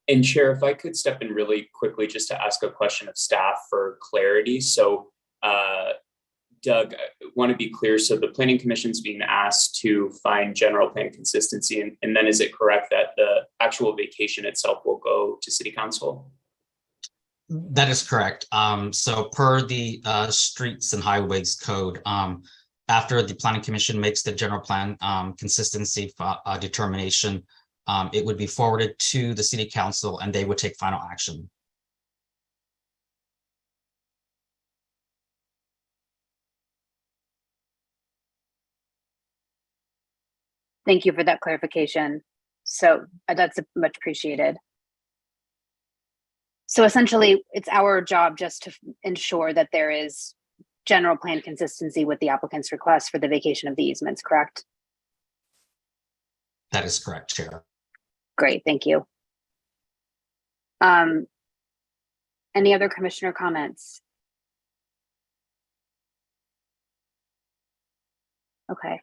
And Chair, if I could step in really quickly just to ask a question of staff for clarity. So Doug, I want to be clear. So the Planning Commission is being asked to find general plan consistency, and then is it correct that the actual vacation itself will go to City Council? That is correct. So per the Streets and Highways Code, after the Planning Commission makes the general plan consistency determination, it would be forwarded to the City Council, and they would take final action. Thank you for that clarification. So that's much appreciated. So essentially, it's our job just to ensure that there is general plan consistency with the applicant's request for the vacation of the easements, correct? That is correct, Chair. Great, thank you. Any other commissioner comments? Okay,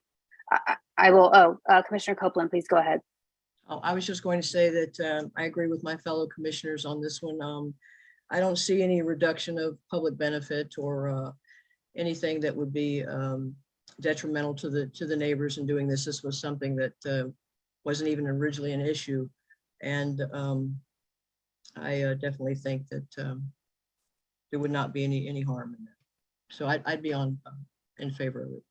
I will, Commissioner Copeland, please go ahead. Oh, I was just going to say that I agree with my fellow commissioners on this one. I don't see any reduction of public benefit or anything that would be detrimental to the neighbors in doing this. This was something that wasn't even originally an issue And I definitely think that there would not be any harm in that. So I'd be in favor of it.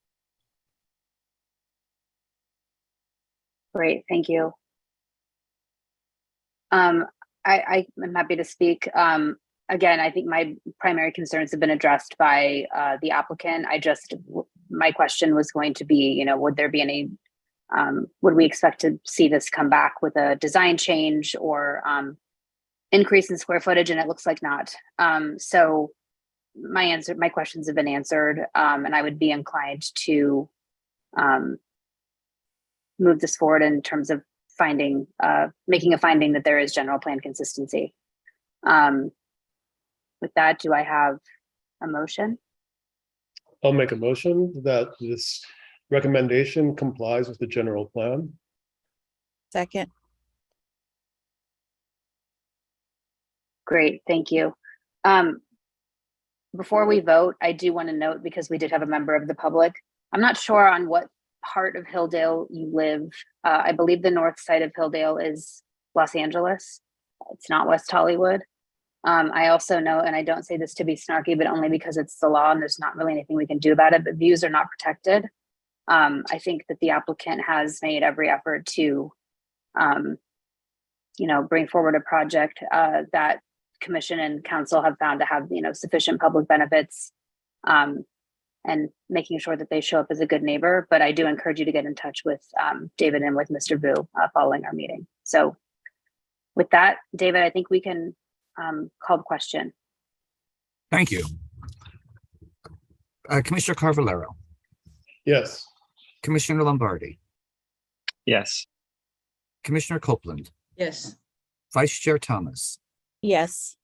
Great, thank you. I'm happy to speak. Again, I think my primary concerns have been addressed by the applicant. My question was going to be, would there be any, would we expect to see this come back with a design change or increase in square footage? And it looks like not. So my questions have been answered, and I would be inclined to move this forward in terms of making a finding that there is general plan consistency. With that, do I have a motion? I'll make a motion that this recommendation complies with the general plan. Second. Great, thank you. Before we vote, I do want to note, because we did have a member of the public, I'm not sure on what part of Hilldale you live. I believe the north side of Hilldale is Los Angeles. It's not West Hollywood. I also know, and I don't say this to be snarky, but only because it's the law and there's not really anything we can do about it, but views are not protected. I think that the applicant has made every effort to, bring forward a project that commission and council have found to have, sufficient public benefits, and making sure that they show up as a good neighbor. But I do encourage you to get in touch with David and with Mr. Vu following our meeting. So with that, David, I think we can call the question. Thank you. Commissioner Carvalero. Yes. Commissioner Lombardi. Yes. Commissioner Copeland. Yes. Vice Chair Thomas. Yes.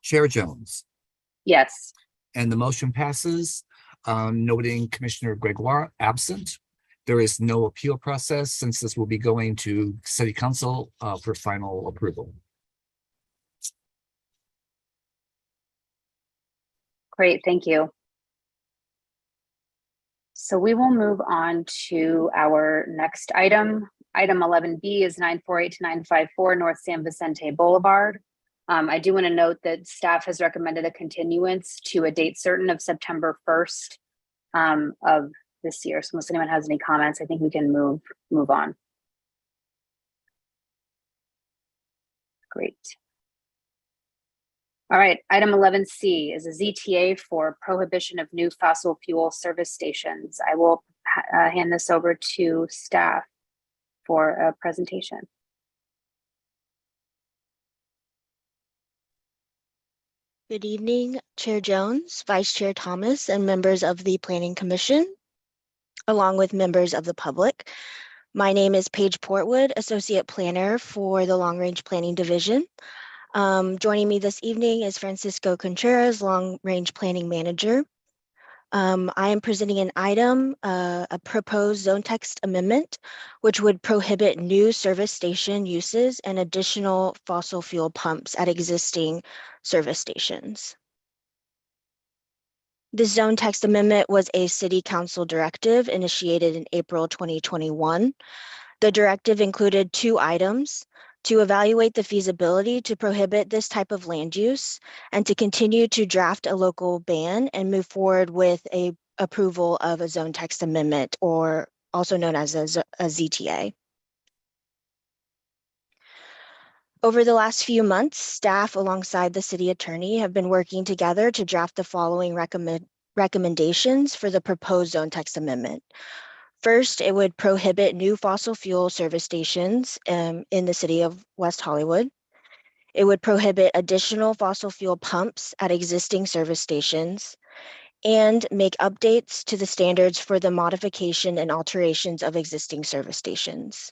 Chair Jones. Yes. And the motion passes, noting Commissioner Gregoire absent. There is no appeal process since this will be going to City Council for final approval. Great, thank you. So we will move on to our next item. Item 11B is 948 to 954 North San Vicente Boulevard. I do want to note that staff has recommended a continuance to a date certain of September 1st of this year. So unless anyone has any comments, I think we can move on. Great. All right, item 11C is a ZTA for prohibition of new fossil fuel service stations. I will hand this over to staff for a presentation. Good evening, Chair Jones, Vice Chair Thomas, and members of the Planning Commission, along with members of the public. My name is Paige Portwood, Associate Planner for the Long Range Planning Division. Joining me this evening is Francisco Contreras, Long Range Planning Manager. I am presenting an item, a proposed zone text amendment, which would prohibit new service station uses and additional fossil fuel pumps at existing service stations. The zone text amendment was a City Council directive initiated in April 2021. The directive included two items: to evaluate the feasibility to prohibit this type of land use, and to continue to draft a local ban and move forward with a approval of a zone text amendment, or also known as a ZTA. Over the last few months, staff alongside the city attorney have been working together to draft the following recommendations for the proposed zone text amendment. First, it would prohibit new fossil fuel service stations in the city of West Hollywood. It would prohibit additional fossil fuel pumps at existing service stations and make updates to the standards for the modification and alterations of existing service stations.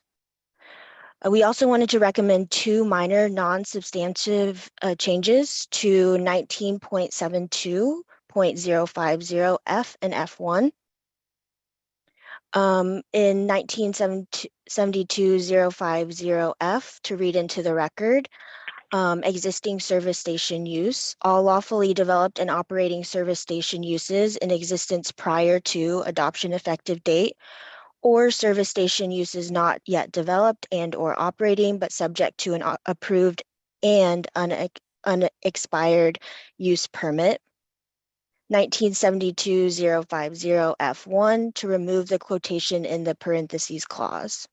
We also wanted to recommend two minor non-substantive changes to 19.72.050 and F1. In 1972.050F, to read into the record, existing service station use, all lawfully developed and operating service station uses in existence prior to adoption effective date or service station uses not yet developed and or operating, but subject to an approved and unexpired use permit. 1972-050 F1 to remove the quotation in the parentheses clause.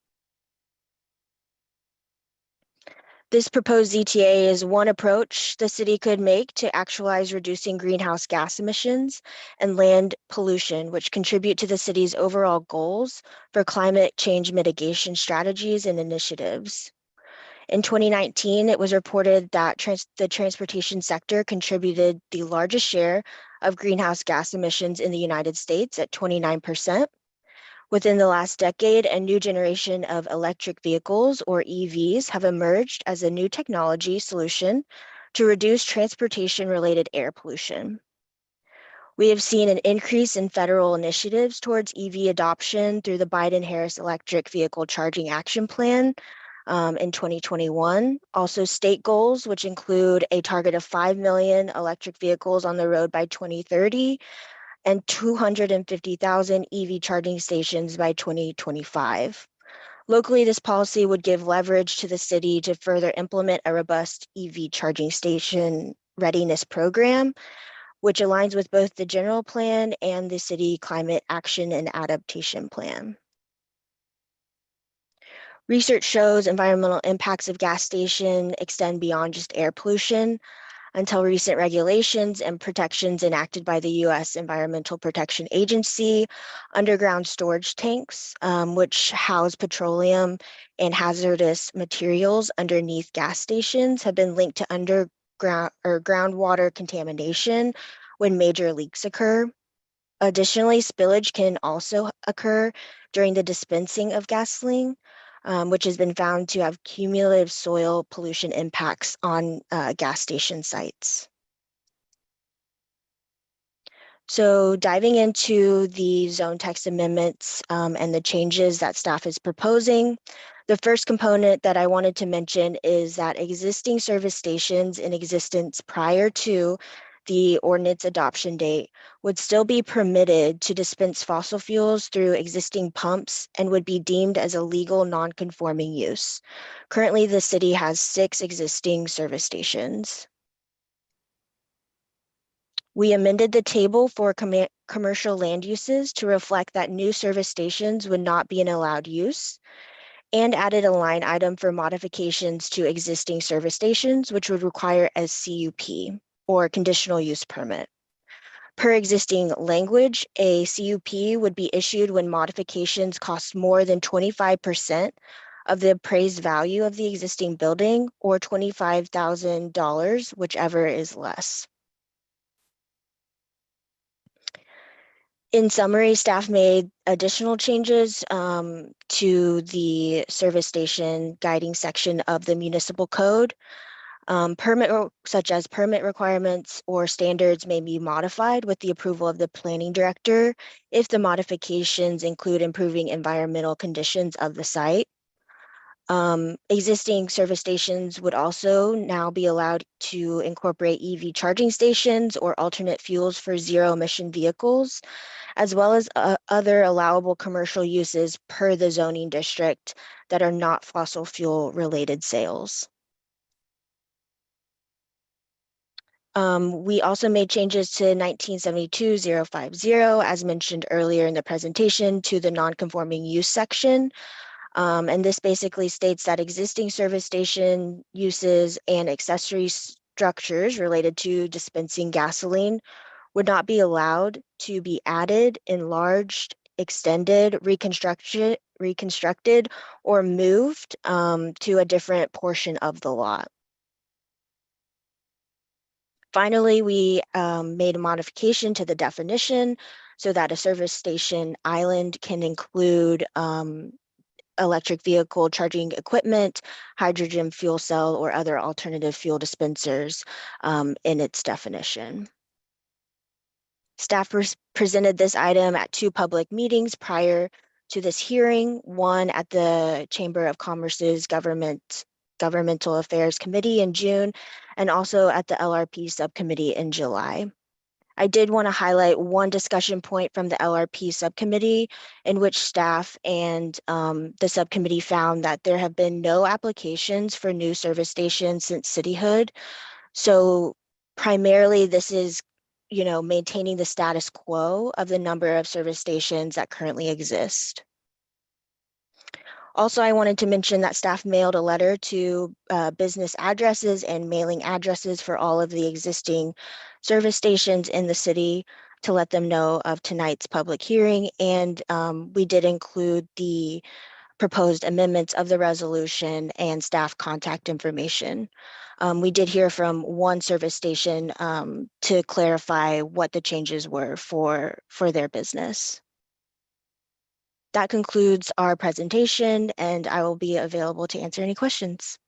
This proposed ZTA is one approach the city could make to actualize reducing greenhouse gas emissions and land pollution, which contribute to the city's overall goals for climate change mitigation strategies and initiatives. In 2019, it was reported that the transportation sector contributed the largest share of greenhouse gas emissions in the United States at 29%. Within the last decade, a new generation of electric vehicles, or EVs, have emerged as a new technology solution to reduce transportation-related air pollution. We have seen an increase in federal initiatives towards EV adoption through the Biden-Harris Electric Vehicle Charging Action Plan in 2021. Also state goals, which include a target of 5 million electric vehicles on the road by 2030 and 250,000 EV charging stations by 2025. Locally, this policy would give leverage to the city to further implement a robust EV charging station readiness program, which aligns with both the general plan and the city climate action and adaptation plan. Research shows environmental impacts of gas station extend beyond just air pollution. Until recent regulations and protections enacted by the U.S. Environmental Protection Agency, underground storage tanks, which house petroleum and hazardous materials underneath gas stations, have been linked to underground or groundwater contamination when major leaks occur. Additionally, spillage can also occur during the dispensing of gasoline, which has been found to have cumulative soil pollution impacts on gas station sites. So diving into the zone text amendments and the changes that staff is proposing, the first component that I wanted to mention is that existing service stations in existence prior to the ordinance adoption date would still be permitted to dispense fossil fuels through existing pumps and would be deemed as a legal non-conforming use. Currently, the city has 6 existing service stations. We amended the table for commercial land uses to reflect that new service stations would not be an allowed use, and added a line item for modifications to existing service stations, which would require a CUP, or conditional use permit. Per existing language, a CUP would be issued when modifications cost more than 25% of the appraised value of the existing building, or $25,000, whichever is less. In summary, staff made additional changes to the service station guiding section of the municipal code. Such as permit requirements or standards may be modified with the approval of the planning director if the modifications include improving environmental conditions of the site. Existing service stations would also now be allowed to incorporate EV charging stations or alternate fuels for zero emission vehicles, as well as other allowable commercial uses per the zoning district that are not fossil fuel related sales. We also made changes to 1972-050, as mentioned earlier in the presentation, to the non-conforming use section. And this basically states that existing service station uses and accessory structures related to dispensing gasoline would not be allowed to be added, enlarged, extended, reconstructed, or moved to a different portion of the lot. Finally, we made a modification to the definition so that a service station island can include electric vehicle charging equipment, hydrogen fuel cell, or other alternative fuel dispensers in its definition. Staff presented this item at 2 public meetings prior to this hearing, one at the Chamber of Commerce's Governmental Affairs Committee in June, and also at the LRP Subcommittee in July. I did want to highlight one discussion point from the LRP subcommittee in which staff and the subcommittee found that there have been no applications for new service stations since cityhood. So primarily this is, maintaining the status quo of the number of service stations that currently exist. Also, I wanted to mention that staff mailed a letter to business addresses and mailing addresses for all of the existing service stations in the city to let them know of tonight's public hearing. And we did include the proposed amendments of the resolution and staff contact information. We did hear from one service station to clarify what the changes were for their business. That concludes our presentation, and I will be available to answer any questions.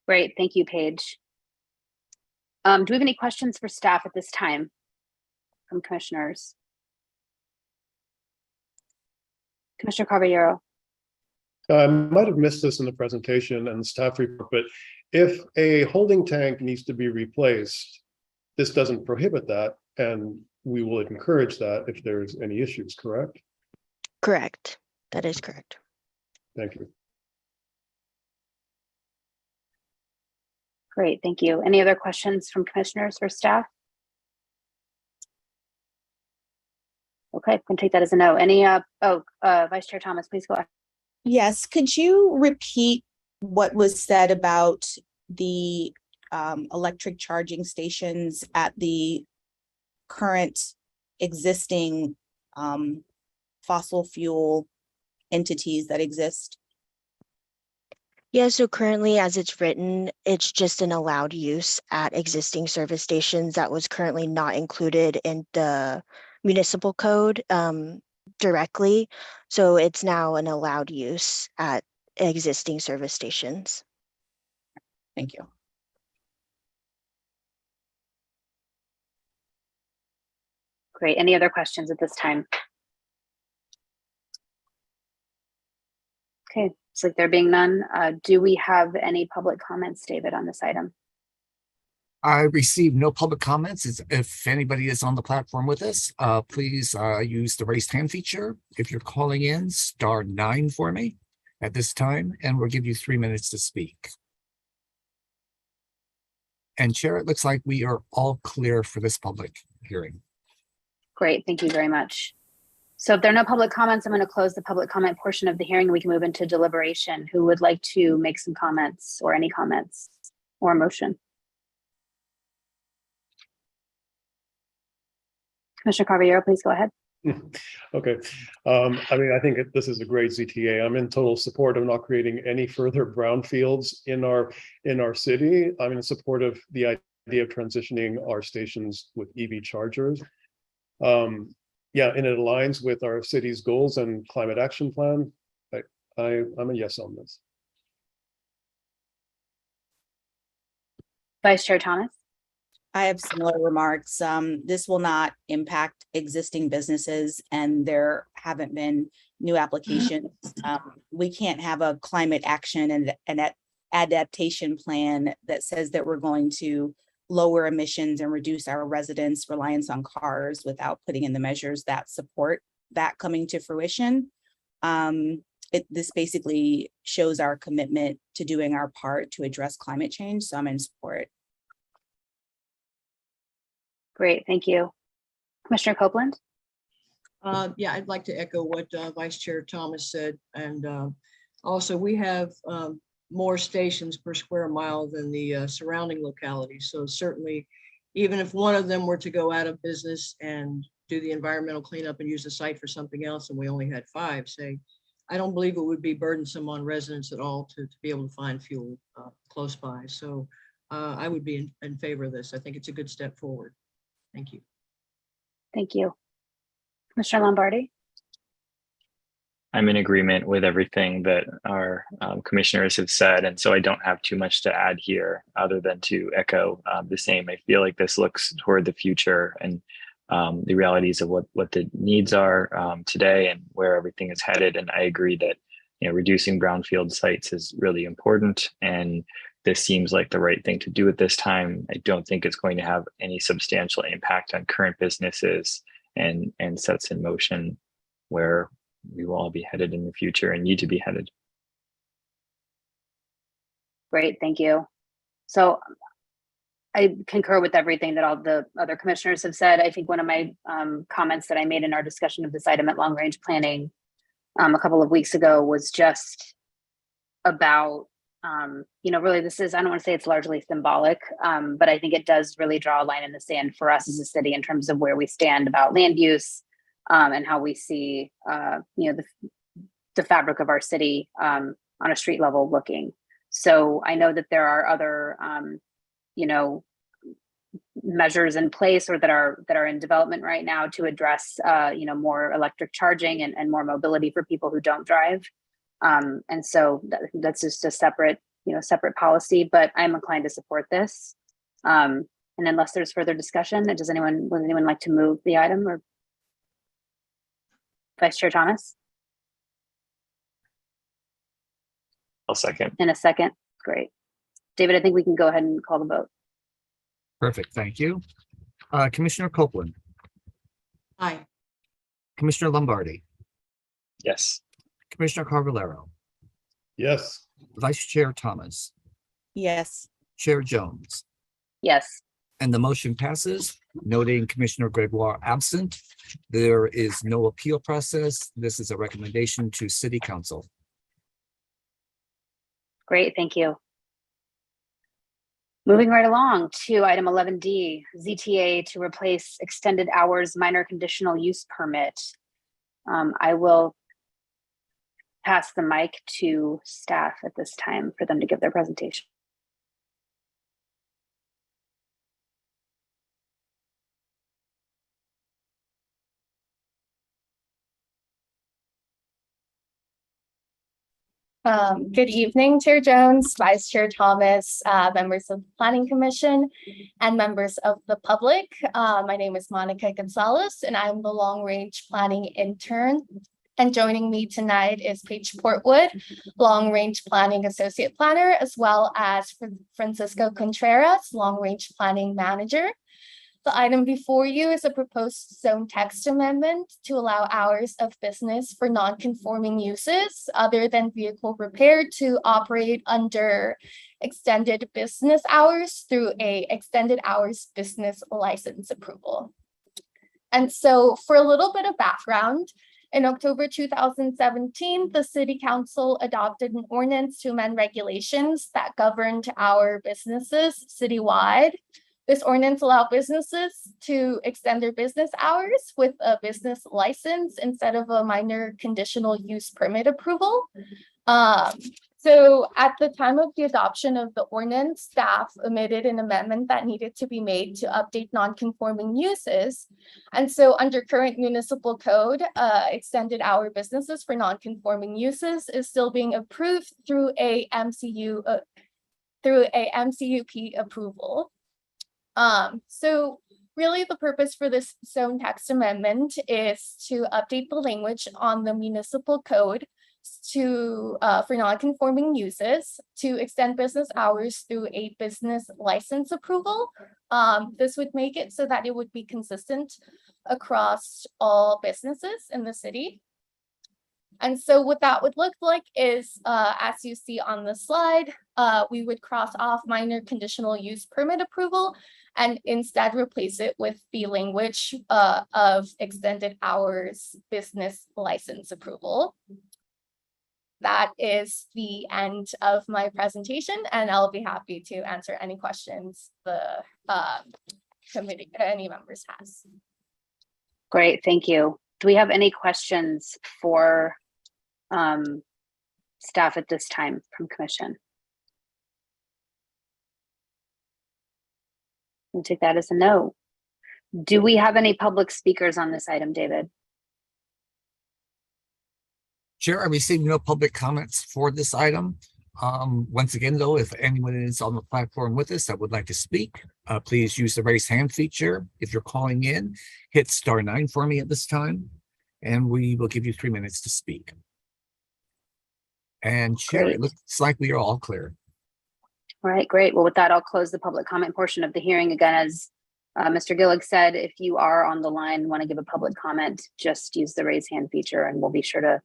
Great, thank you, Paige. Do we have any questions for staff at this time from commissioners? Commissioner Caballero. I might have missed this in the presentation and the staff report, but if a holding tank needs to be replaced, this doesn't prohibit that, and we will encourage that if there's any issues, correct? Correct. That is correct. Thank you. Great, thank you. Any other questions from commissioners or staff? Okay, I'm gonna take that as a no. Any, Vice Chair Thomas, please go ahead. Yes, could you repeat what was said about the electric charging stations at the current existing fossil fuel entities that exist? Yeah, so currently as it's written, it's just an allowed use at existing service stations that was currently not included in the municipal code directly. So it's now an allowed use at existing service stations. Thank you. Great, any other questions at this time? Okay, so there being none, do we have any public comments, David, on this item? I received no public comments. If anybody is on the platform with us, please use the raised hand feature. If you're calling in, *9 for me at this time, and we'll give you 3 minutes to speak. And Chair, it looks like we are all clear for this public hearing. Great, thank you very much. So if there are no public comments, I'm going to close the public comment portion of the hearing. We can move into deliberation. Who would like to make some comments or any comments or motion? Commissioner Caballero, please go ahead. Okay. I think this is a great ZTA. I'm in total support of not creating any further brownfields in our city. I'm in support of the idea of transitioning our stations with EV chargers. Yeah, and it aligns with our city's goals and climate action plan. I'm a yes on this. Vice Chair Thomas. I have similar remarks. This will not impact existing businesses, and there haven't been new applications. We can't have a climate action and an adaptation plan that says that we're going to lower emissions and reduce our residents' reliance on cars without putting in the measures that support that coming to fruition. This basically shows our commitment to doing our part to address climate change, so I'm in support. Great, thank you. Commissioner Copeland? Yeah, I'd like to echo what Vice Chair Thomas said. And also we have more stations per square mile than the surrounding localities. So certainly, even if one of them were to go out of business and do the environmental cleanup and use the site for something else, and we only had 5, say, I don't believe it would be burdensome on residents at all to be able to find fuel close by. So I would be in favor of this. I think it's a good step forward. Thank you. Thank you. Commissioner Lombardi? I'm in agreement with everything that our commissioners have said, and so I don't have too much to add here other than to echo the same. I feel like this looks toward the future and the realities of what the needs are today and where everything is headed. And I agree that reducing brownfield sites is really important, and this seems like the right thing to do at this time. I don't think it's going to have any substantial impact on current businesses and sets in motion where we will all be headed in the future and need to be headed. Great, thank you. So I concur with everything that all the other commissioners have said. I think one of my comments that I made in our discussion of this item at long range planning a couple of weeks ago was just about, really this is, I don't want to say it's largely symbolic, but I think it does really draw a line in the sand for us as a city in terms of where we stand about land use and how we see, the fabric of our city on a street level looking. So I know that there are other, measures in place or that are in development right now to address, more electric charging and more mobility for people who don't drive. And so that's just a separate policy, but I'm inclined to support this. And unless there's further discussion, would anyone like to move the item, or Vice Chair Thomas? I'll second. In a second, great. David, I think we can go ahead and call the vote. Perfect, thank you. Commissioner Copeland, Aye. Commissioner Lombardi, Yes. Commissioner Carvalero, Yes. Vice Chair Thomas, Yes. Chair Jones, Yes. and the motion passes. Noting Commissioner Gregoire absent, there is no appeal process. This is a recommendation to City Council. Great, thank you. Moving right along to item 11D, ZTA to replace extended hours minor conditional use permit. I will pass the mic to staff at this time for them to give their presentation. Good evening, Chair Jones, Vice Chair Thomas, members of the Planning Commission, and members of the public. My name is Monica Gonzalez, and I'm the Long Range Planning Intern. And joining me tonight is Paige Portwood, Long Range Planning Associate Planner, as well as Francisco Contreras, Long Range Planning Manager. The item before you is a proposed zone text amendment to allow hours of business for non-conforming uses other than vehicle repair to operate under extended business hours through a extended hours business license approval. And so for a little bit of background, in October 2017, the City Council adopted an ordinance to amend regulations that governed our businesses citywide. This ordinance allowed businesses to extend their business hours with a business license instead of a minor conditional use permit approval. So at the time of the adoption of the ordinance, staff omitted an amendment that needed to be made to update non-conforming uses. And so under current municipal code, extended hour businesses for non-conforming uses is still being approved through a MCUP approval. So really the purpose for this zone text amendment is to update the language on the municipal code to for non-conforming uses to extend business hours through a business license approval. This would make it so that it would be consistent across all businesses in the city. And so what that would look like is, as you see on the slide, we would cross off minor conditional use permit approval and instead replace it with the language of extended hours business license approval. That is the end of my presentation, and I'll be happy to answer any questions the committee, any members has. Great, thank you. Do we have any questions for staff at this time from Commission? We'll take that as a no. Do we have any public speakers on this item, David? Chair, I received no public comments for this item. Once again, though, if anyone is on the platform with us that would like to speak, please use the raise hand feature. If you're calling in, hit *9 for me at this time, and we will give you 3 minutes to speak. And Chair, Great. it looks like we are all clear. All right, great. Well, with that, I'll close the public comment portion of the hearing. Again, as Mr. Gillig said, if you are on the line, want to give a public comment, just use the raise hand feature and we'll be sure to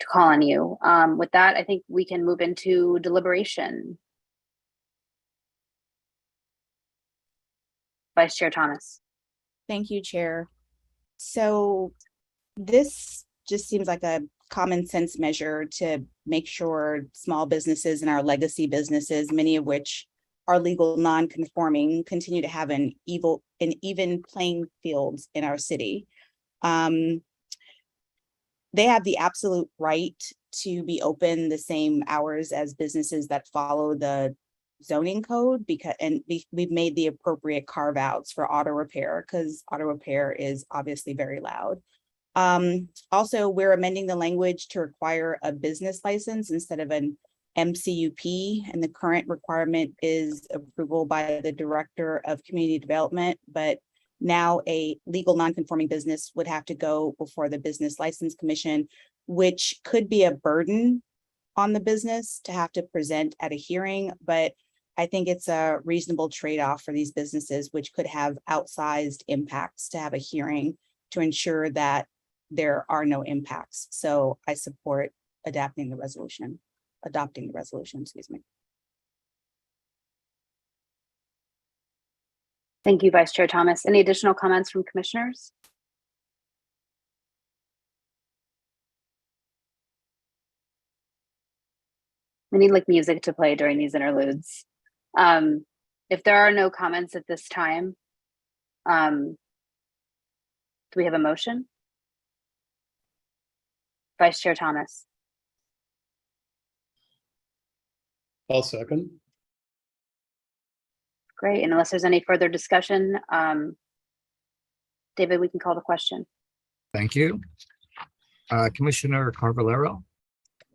call on you. With that, I think we can move into deliberation. Vice Chair Thomas. Thank you, Chair. So this just seems like a common sense measure to make sure small businesses and our legacy businesses, many of which are legal non-conforming, continue to have an even playing fields in our city. They have the absolute right to be open the same hours as businesses that follow the zoning code, we've made the appropriate carve outs for auto repair because auto repair is obviously very loud. Also, we're amending the language to require a business license instead of an MCUP, and the current requirement is approval by the Director of Community Development, but now a legal non-conforming business would have to go before the Business License Commission, which could be a burden on the business to have to present at a hearing, but I think it's a reasonable trade-off for these businesses, which could have outsized impacts to have a hearing to ensure that there are no impacts. So I support adopting the resolution, excuse me. Thank you, Vice Chair Thomas. Any additional comments from commissioners? We need like music to play during these interludes. If there are no comments at this time, do we have a motion? Vice Chair Thomas. I'll second. Great, and unless there's any further discussion, David, we can call the question. Thank you. Commissioner Carvalero,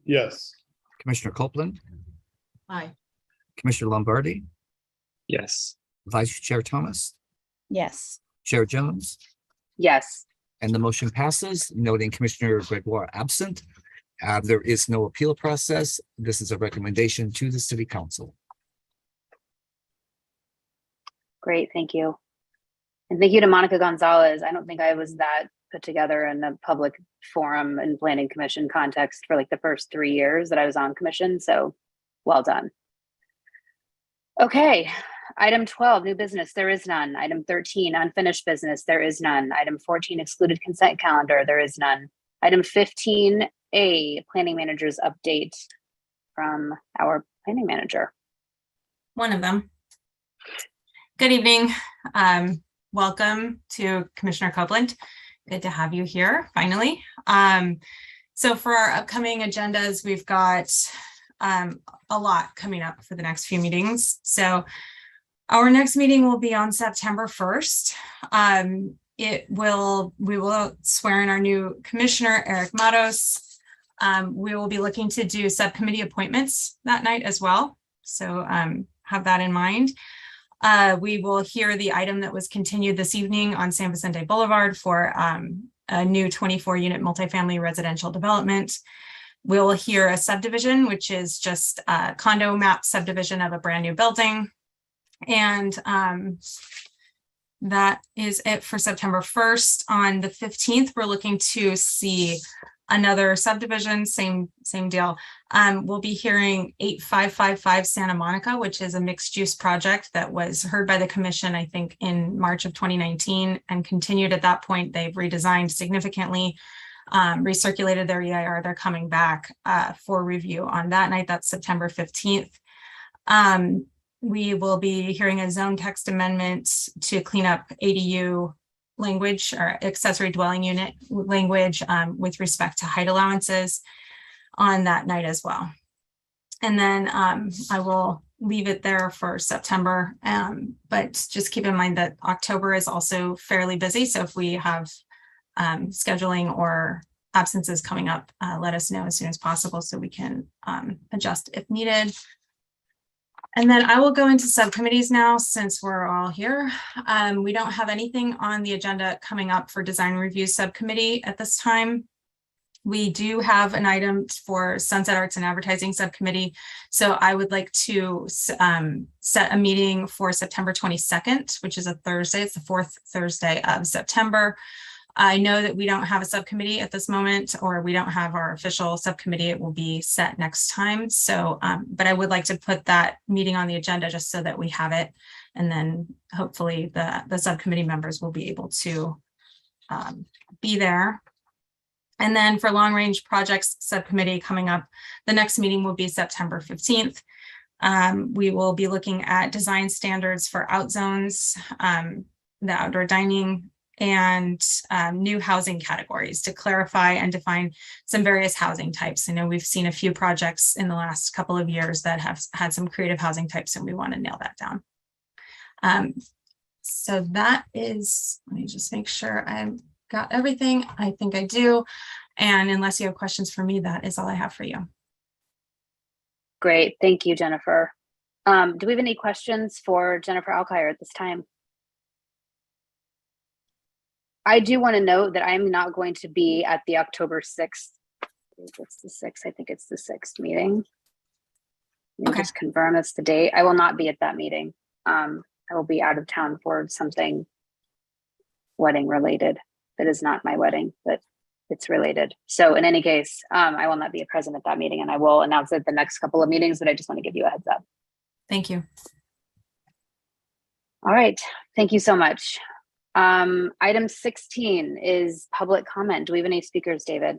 Yes. Commissioner Copeland, Aye. Commissioner Lombardi, Yes. Vice Chair Thomas, Yes. Chair Jones, Yes. and the motion passes, noting Commissioner Gregoire absent. There is no appeal process. This is a recommendation to the City Council. Great, thank you. And thank you to Monica Gonzalez. I don't think I was that put together in a public forum and planning commission context for like the first 3 years that I was on commission. So well done. Okay, item 12, new business, there is none. Item 13, unfinished business, there is none. Item 14, excluded consent calendar, there is none. Item 15A, planning manager's update from our planning manager. One of them. Good evening. Welcome to Commissioner Copeland. Good to have you here finally. So for our upcoming agendas, we've got a lot coming up for the next few meetings. So our next meeting will be on September 1st. We will swear in our new commissioner, Eric Matos. We will be looking to do subcommittee appointments that night as well. So have that in mind. We will hear the item that was continued this evening on San Vicente Boulevard for a new 24-unit multifamily residential development. We'll hear a subdivision, which is just a condo map subdivision of a brand new building. And that is it for September 1st. On the 15th, we're looking to see another subdivision, same deal. We'll be hearing 8555 Santa Monica, which is a mixed use project that was heard by the commission, I think, in March of 2019 and continued at that point. They've redesigned significantly, recirculated their EIR. They're coming back for review on that night. That's September 15th. We will be hearing a zone text amendment to clean up ADU language or accessory dwelling unit language with respect to height allowances on that night as well. And then I will leave it there for September, but just keep in mind that October is also fairly busy. So if we have scheduling or absences coming up, let us know as soon as possible so we can adjust if needed. And then I will go into subcommittees now since we're all here. We don't have anything on the agenda coming up for design review subcommittee at this time. We do have an item for Sunset Arts and Advertising Subcommittee. So I would like to set a meeting for September 22nd, which is a Thursday. It's the fourth Thursday of September. I know that we don't have a subcommittee at this moment, or we don't have our official subcommittee. It will be set next time. So, but I would like to put that meeting on the agenda just so that we have it. And then hopefully the subcommittee members will be able to be there. And then for long range projects subcommittee coming up, the next meeting will be September 15th. We will be looking at design standards for out zones, the outdoor dining, and new housing categories to clarify and define some various housing types. I know we've seen a few projects in the last couple of years that have had some creative housing types, and we want to nail that down. So that is, let me just make sure I've got everything. I think I do. And unless you have questions for me, that is all I have for you. Great. Thank you, Jennifer. Do we have any questions for Jennifer Alkire at this time? I do want to note that I'm not going to be at the October 6th. What's the 6th? I think it's the 6th meeting. Let me just confirm that's the date. I will not be at that meeting. I will be out of town for something wedding related. That is not my wedding, but it's related. So in any case, I will not be present at that meeting, and I will announce it at the next couple of meetings, but I just want to give you a heads up. Thank you. All right. Thank you so much. Item 16 is public comment. Do we have any speakers, David?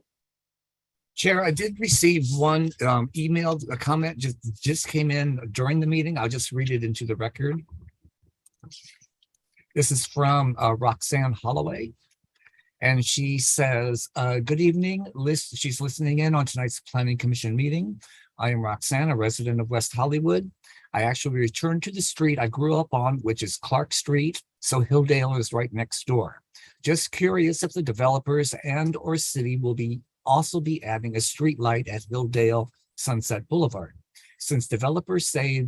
Chair, I did receive one email, a comment just came in during the meeting. I'll just read it into the record. This is from Roxanne Holloway. And she says, good evening. She's listening in on tonight's Planning Commission meeting. I am Roxanne, a resident of West Hollywood. I actually returned to the street I grew up on, which is Clark Street. So Hilldale is right next door. Just curious if the developers and or city will also be adding a street light at Hilldale Sunset Boulevard, since developers say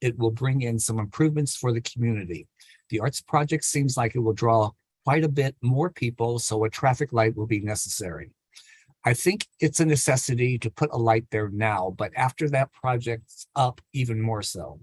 it will bring in some improvements for the community. The arts project seems like it will draw quite a bit more people, so a traffic light will be necessary. I think it's a necessity to put a light there now, but after that project's up, even more so.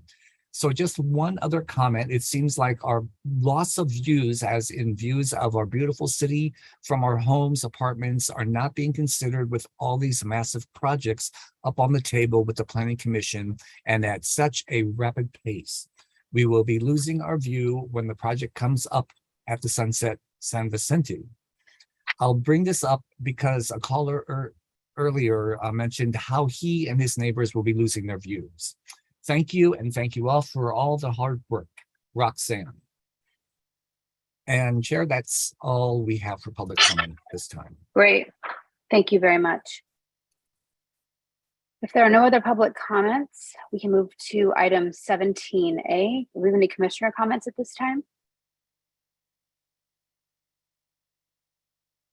So just one other comment, it seems like our loss of views, as in views of our beautiful city from our homes, apartments, are not being considered with all these massive projects up on the table with the Planning Commission and at such a rapid pace. We will be losing our view when the project comes up at the Sunset San Vicente. I'll bring this up because a caller earlier mentioned how he and his neighbors will be losing their views. Thank you, and thank you all for all the hard work. Roxanne. And Chair, that's all we have for public comment this time. Great. Thank you very much. If there are no other public comments, we can move to item 17A. Do we have any commissioner comments at this time?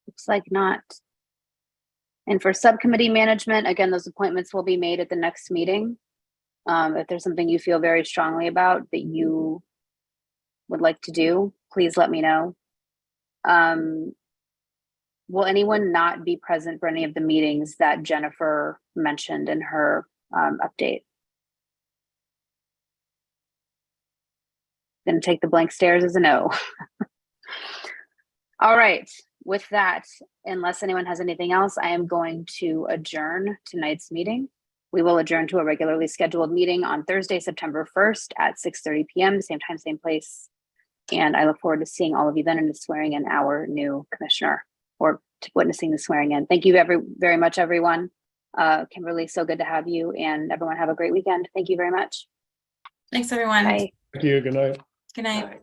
Looks like not. And for subcommittee management, again, those appointments will be made at the next meeting. If there's something you feel very strongly about that you would like to do, please let me know. Will anyone not be present for any of the meetings that Jennifer mentioned in her update? Gonna take the blank stares as a no. All right, with that, unless anyone has anything else, I am going to adjourn tonight's meeting. We will adjourn to a regularly scheduled meeting on Thursday, September 1st at 6:30 p.m., same time, same place. And I look forward to seeing all of you then and to swearing in our new commissioner, or to witnessing the swearing in. Thank you very much, everyone. Kimberly, so good to have you, and everyone have a great weekend. Thank you very much. Thanks, everyone. Bye. Thank you. Good night. Good night.